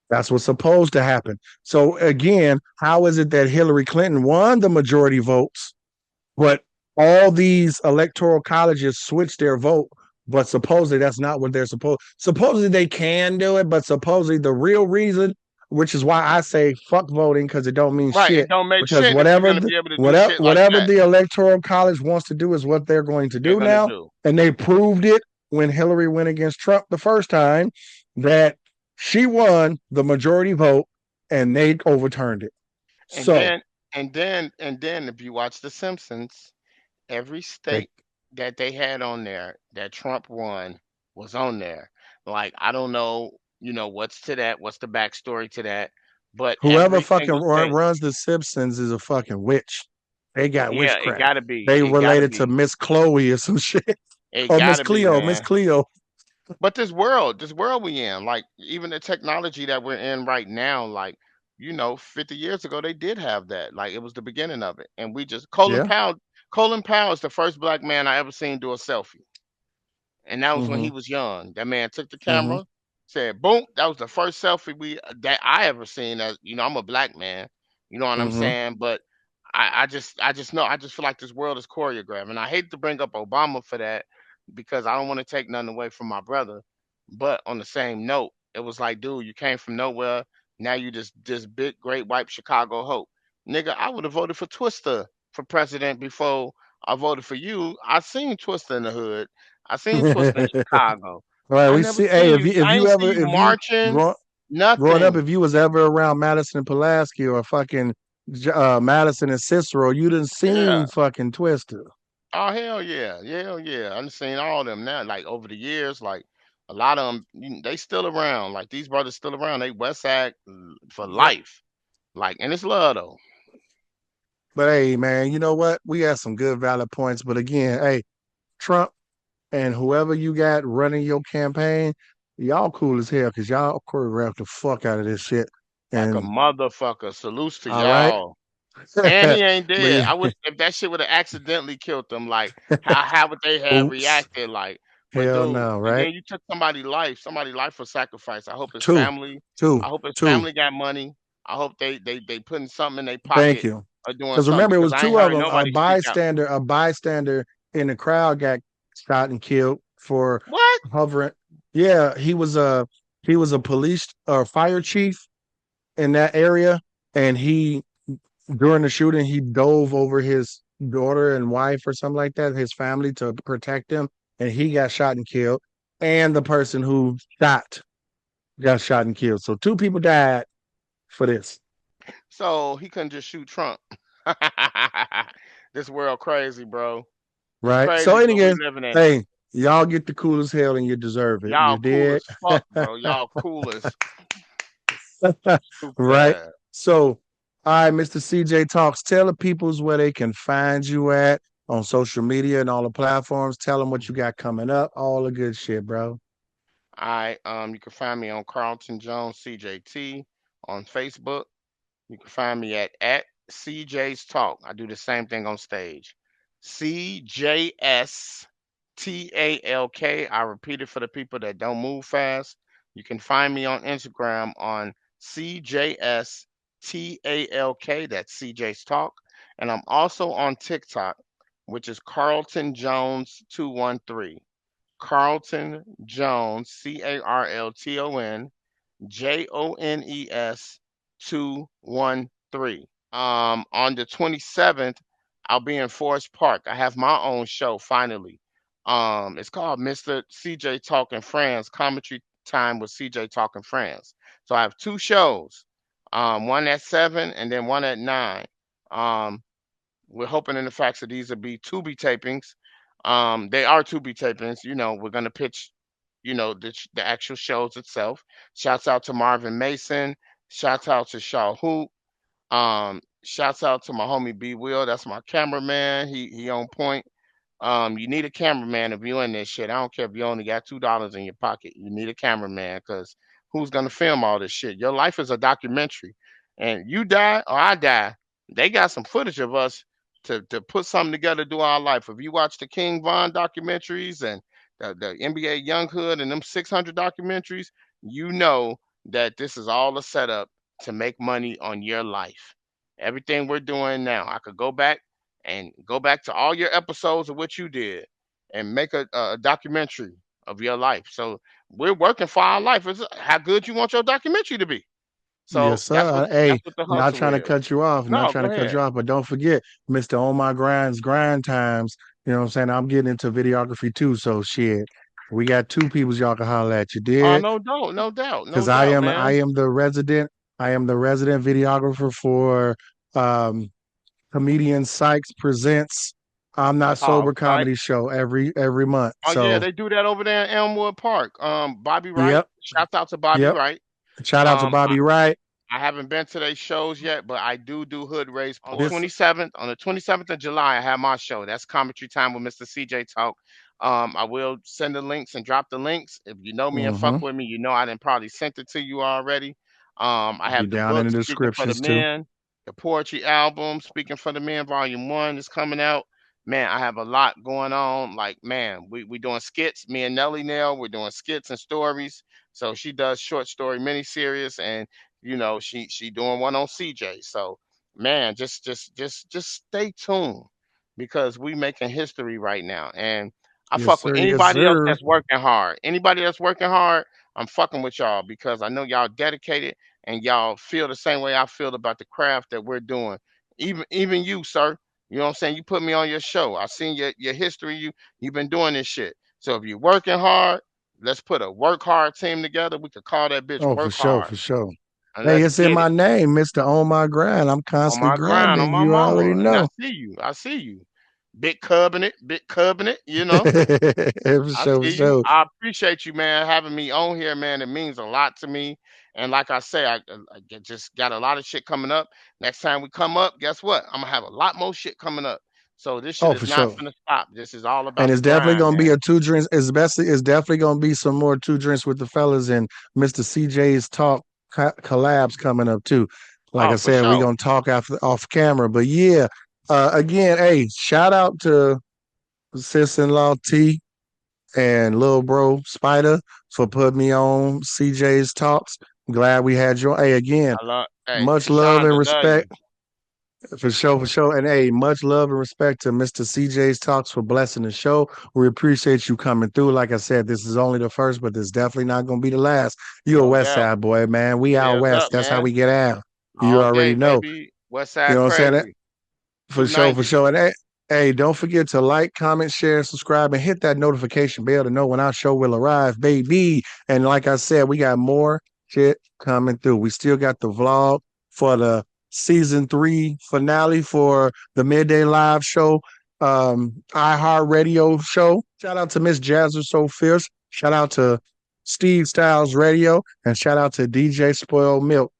That's what's supposed to happen. So again, how is it that Hillary Clinton won the majority votes, but all these electoral colleges switch their vote, but supposedly that's not what they're supposed. Supposedly they can do it, but supposedly the real reason, which is why I say fuck voting because it don't mean Right. It shit. don't make Because shit if you're whatever gonna the, be able to do whatever shit like whatever that. the electoral college wants to do is what they're going to They're do gonna now, do. and they proved it when Hillary went against Trump the first time that she won the majority vote and they overturned it. And So then and then if you watch The Simpsons, every they state that they had on there that Trump won was on there. Like I don't know, what's to that, what's the backstory to that, but Whoever every fucking single state, runs the Simpsons is a fucking witch. They got yeah, it witchcraft. gotta be. They It gotta related to be. Miss Chloe or some shit. It Or Miss gotta be, Cleo. Miss man. Cleo. But this world we in, like even the technology that we're in right now, like 50 years ago they did have that. Like it was the beginning of it, and we just Yeah. Colin Powell is the first black man I ever seen do a selfie, and that was when he Mm-hmm. was young. That man took the Mm-hmm. camera, said boom. That was the first selfie that I ever seen. As I'm a black man. You know what I'm Mm-hmm. saying? But I just know I just feel like this world is choreographed, and I hate to bring up Obama for that because I don't want to take nothing away from my brother. But on the same note, it was like, dude, you came from nowhere. Now you just this big great white Chicago hope, nigga. I would have voted for Twister for president before I voted for you. I seen Twister in the hood. I seen Twister in Chicago. All right. I We never see. Hey, seen if you. you if I you ain't see ever you if you marching. grow, growing up, Nothing. if you was ever around Madison and Pulaski or fucking Madison and Cicero, you didn't Yeah. seen fucking Twister. Oh hell yeah, hell yeah. I've seen all of them now. Like over the years, like a lot of them, they still around. Like these brothers still around. They West Side for Yep. life. Like, and it's love though. But hey, man, you know what? We had some good valid points. But again, hey, Trump and whoever you got running your campaign, y'all cool as hell because y'all choreographed the fuck out of this shit. Like a And motherfucker. Salutes to all right. y'all. And he ain't dead. but, I wish if that shit would have accidentally killed them, like how would they have oops. reacted? Like, but Hell dude, no, and right? then you took somebody life for sacrifice. I hope his Two, family, two, I hope his two. family got money. I hope they putting something in their Thank pocket you. or doing Because something remember, it because was I ain't two of heard them. A nobody speak out. bystander in the crowd got shot and killed for What? hovering. Yeah, he was a police or fire chief in that area, and he during the shooting he dove over his daughter and wife or something like that, his family to protect him, and he got shot and killed. And the person who shot got shot and killed. So two people died for this, So he couldn't just shoot Trump. This world crazy, bro. It's right? So crazy what we anyway, living in. hey, y'all get the cool as hell and you deserve it. You Y'all cool did. as fuck, bro. Y'all cool as stupid Right. ass. So, all right, Mr. CJ Talks, tell the peoples where they can find you at on social media and all the platforms. Tell them what you got coming up, all the good shit, bro. You can find me on Carlton Jones CJT on Facebook. You can find me at CJsTalk. I do the same thing on stage. CJsTalk. I repeat it for the people that don't move fast. You can find me on Instagram on CJsTalk. That's CJ's Talk. And I'm also on TikTok, which is Carlton Jones 213. Carlton Jones, CarltonJones 213. On the 27th, I'll be in Forest Park. I have my own show finally. It's called Mr. CJ Talking Friends, Commentary Time with CJ Talking Friends. So I have two shows, one at 7 and then one at 9. Um, we're hoping in the facts that these will be Tubi tapings. They are Tubi tapings. We're gonna pitch, the actual shows itself. Shouts out to Marvin Mason. Shouts out to Shaw Hoop. Shouts out to my homie B Will. That's my cameraman. He on point. You need a cameraman if you're in this shit. I don't care if you only got $2 in your pocket. You need a cameraman because who's gonna film all this shit? Your life is a documentary, and you die or I die, they got some footage of us to put something together to do our life. If you watch the King Von documentaries and the NBA Young Hood and them 600 documentaries, you know that this is all a setup to make money on your life. Everything we're doing now, I could go back to all your episodes of what you did and make a documentary of your life. So we're working for our life. It's how good you want your documentary to be. Yes, So that's what sir. Hey, that's what the not hustle trying to is. cut you off, not No, trying go to cut you ahead. off, but don't forget, Mr. On My Grind's grind times. You know what I'm saying? I'm getting into videography too, so shit. We got two peoples y'all can holler at. You Oh, did? no doubt, no doubt, no Because I doubt, am I man. am the resident, I am the resident videographer for um Comedian Sykes Presents I'm Not Oh, Sober right. comedy show every month. Oh yeah, So they do that over there in Elmwood Park. Bobby Wright. yep, Shouts out to Bobby yep. Wright. Shout out to Um, Bobby Wright. I haven't been to their shows yet, but I do Hood Raise on This 27th. On the 27th of July, I have my show. That's Commentary Time with Mr. CJ Talk. I will send the links and drop the links. If you know me and fuck mm-hmm. with me, you know I done probably sent it to you already. I Be have the down in book the Speaking for the descriptions too. Men, the poetry album Speaking for the Men, Volume 1 is coming out. Man, I have a lot going on. Like, man, we doing skits. Me and Nelly Nail, we're doing skits and stories. So she does short story miniseries, and she doing one on CJ. So man, just stay tuned because we making history right now. And I Yes, fuck with sir. Yes, anybody else sir. that's working hard. Anybody that's working hard, I'm fucking with y'all because I know y'all dedicated and y'all feel the same way I feel about the craft that we're doing. Even you, sir. You know what I'm saying? You put me on your show. I seen your history. You've been doing this shit. So if you're working hard, let's put a work hard team together. We could call that bitch Oh, for work sure, hard. for sure. And Hey, let's it's in get my it. name, Mr. On My Grind. I'm On constantly my grind, on grinding. my You already mama. And I know. see you. I see you. Big covenant, big covenant, For I sure, for see you. sure. I appreciate you, man, having me on here, man. It means a lot to me. And like I say, just got a lot of shit coming up. Next time we come up, guess what? I'm gonna have a lot more shit coming up. So this shit Oh, is for not sure. gonna stop. This is all And about the it's definitely grind, gonna be man. a two drinks. It's definitely gonna be some more two drinks with the fellas and Mr. CJ's talk collabs coming up too. Like Oh, I for said, we're sure. gonna talk after off camera. But yeah, again, hey, shout out to sis-in-law T and little bro Spider for putting me on CJ's talks. Glad we had you. Hey, again, I love. Hey, much love and Tashonda, love you. respect. For sure, for sure. And hey, much love and respect to Mr. CJ's Talks for blessing the show. We appreciate you coming through. Like I said, this is only the first, but this definitely not gonna be the last. You a No West doubt. Side boy, man. We out Heads west. up, That's how man. we get out. You All day, already know. baby. West You Side know what I'm saying? crazy. For sure, for 290. sure. And hey, don't forget to like, comment, share, subscribe, and hit that notification bell to know when our show will arrive, baby. And like I said, we got more shit coming through. We still got the vlog for the season 3 finale for the midday live show, iHeartRadio show. Shout out to Miss Jazzer So Fierce. Shout out to Steve Styles Radio, and shout out to DJ Spoiled Milk.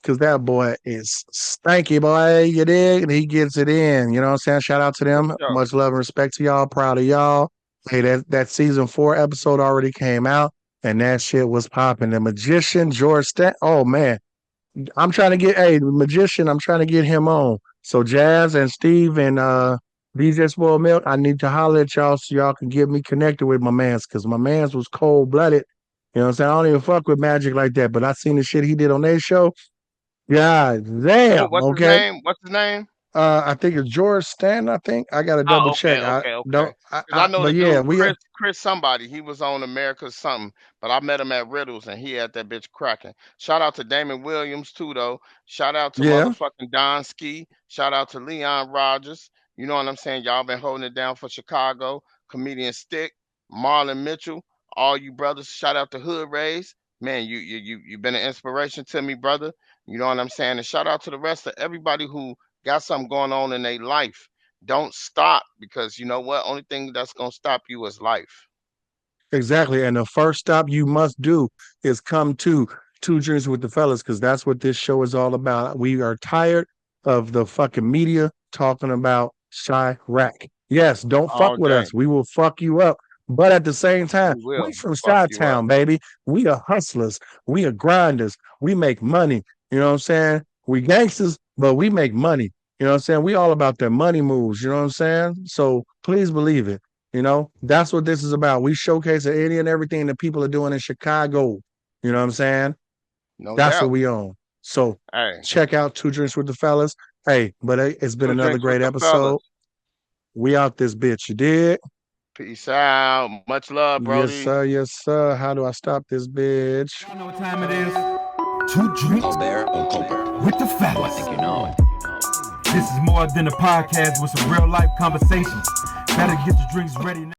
Cause that boy is stanky, boy. You dig? And he gets it in. You know what I'm saying? Shout out to For them. sure. Much love and respect to y'all. Proud of y'all. Hey, that season 4 episode already came out, and that shit was popping. The magician George Oh man, I'm trying to get the magician. I'm trying to get him on. So Jazz and Steve and DJ Spoiled Milk, I need to holler at y'all so y'all can get me connected with my man's, cause my man's was cold blooded. You know what I'm saying? I don't even fuck with Magic like that, but I seen the shit he did on their show. God damn. What's his Okay. name? What's his name? I think it's George Stanton. I think I got to double Oh, check. okay, I okay, okay. don't. I, Because I I know but the yeah, dude, we. Chris somebody. He was on America's something, but I met him at Riddles and he had that bitch cracking. Shout out to Damon Williams too, though. Shout out to Yeah. motherfucking Don Ski. Shout out to Leon Rogers. You know what I'm saying? Y'all been holding it down for Chicago. Comedian Stick, Marlon Mitchell, all you brothers. Shout out to Hood Rays. Man, you been an inspiration to me, brother. You know what I'm saying? And shout out to the rest of everybody who got something going on in their life. Don't stop, because you know what? Only thing that's gonna stop you is life. Exactly. And the first stop you must do is come to Two Drinks with the Fellas, because that's what this show is all about. We are tired of the fucking media talking about Chirac. Yes, don't fuck All with day. us. We will fuck you up. But at the same time, We will we from fuck you up. Chi-Town, baby. We are hustlers. We are grinders. We make money. You know what I'm saying? We gangsters, but we make money. You know what I'm saying? We all about their money moves. You know what I'm saying? So please believe it. You know, that's what this is about. We showcase any and everything that people are doing in Chicago. You know what I'm saying? No That's what doubt. we own. So Hey, check out Two Drinks with the Fellas. Hey, but it's been 2 another drinks with great the episode. fellas. We out this bitch. You did? Peace out. Much love, Yes, Brody. sir. Yes, sir. How do I stop this bitch? Y'all know what time it is? 2 drinks Colbert or Colbert? with the I fellas. think you know it. This is more than a podcast with some real life conversations. Better get your drinks ready now.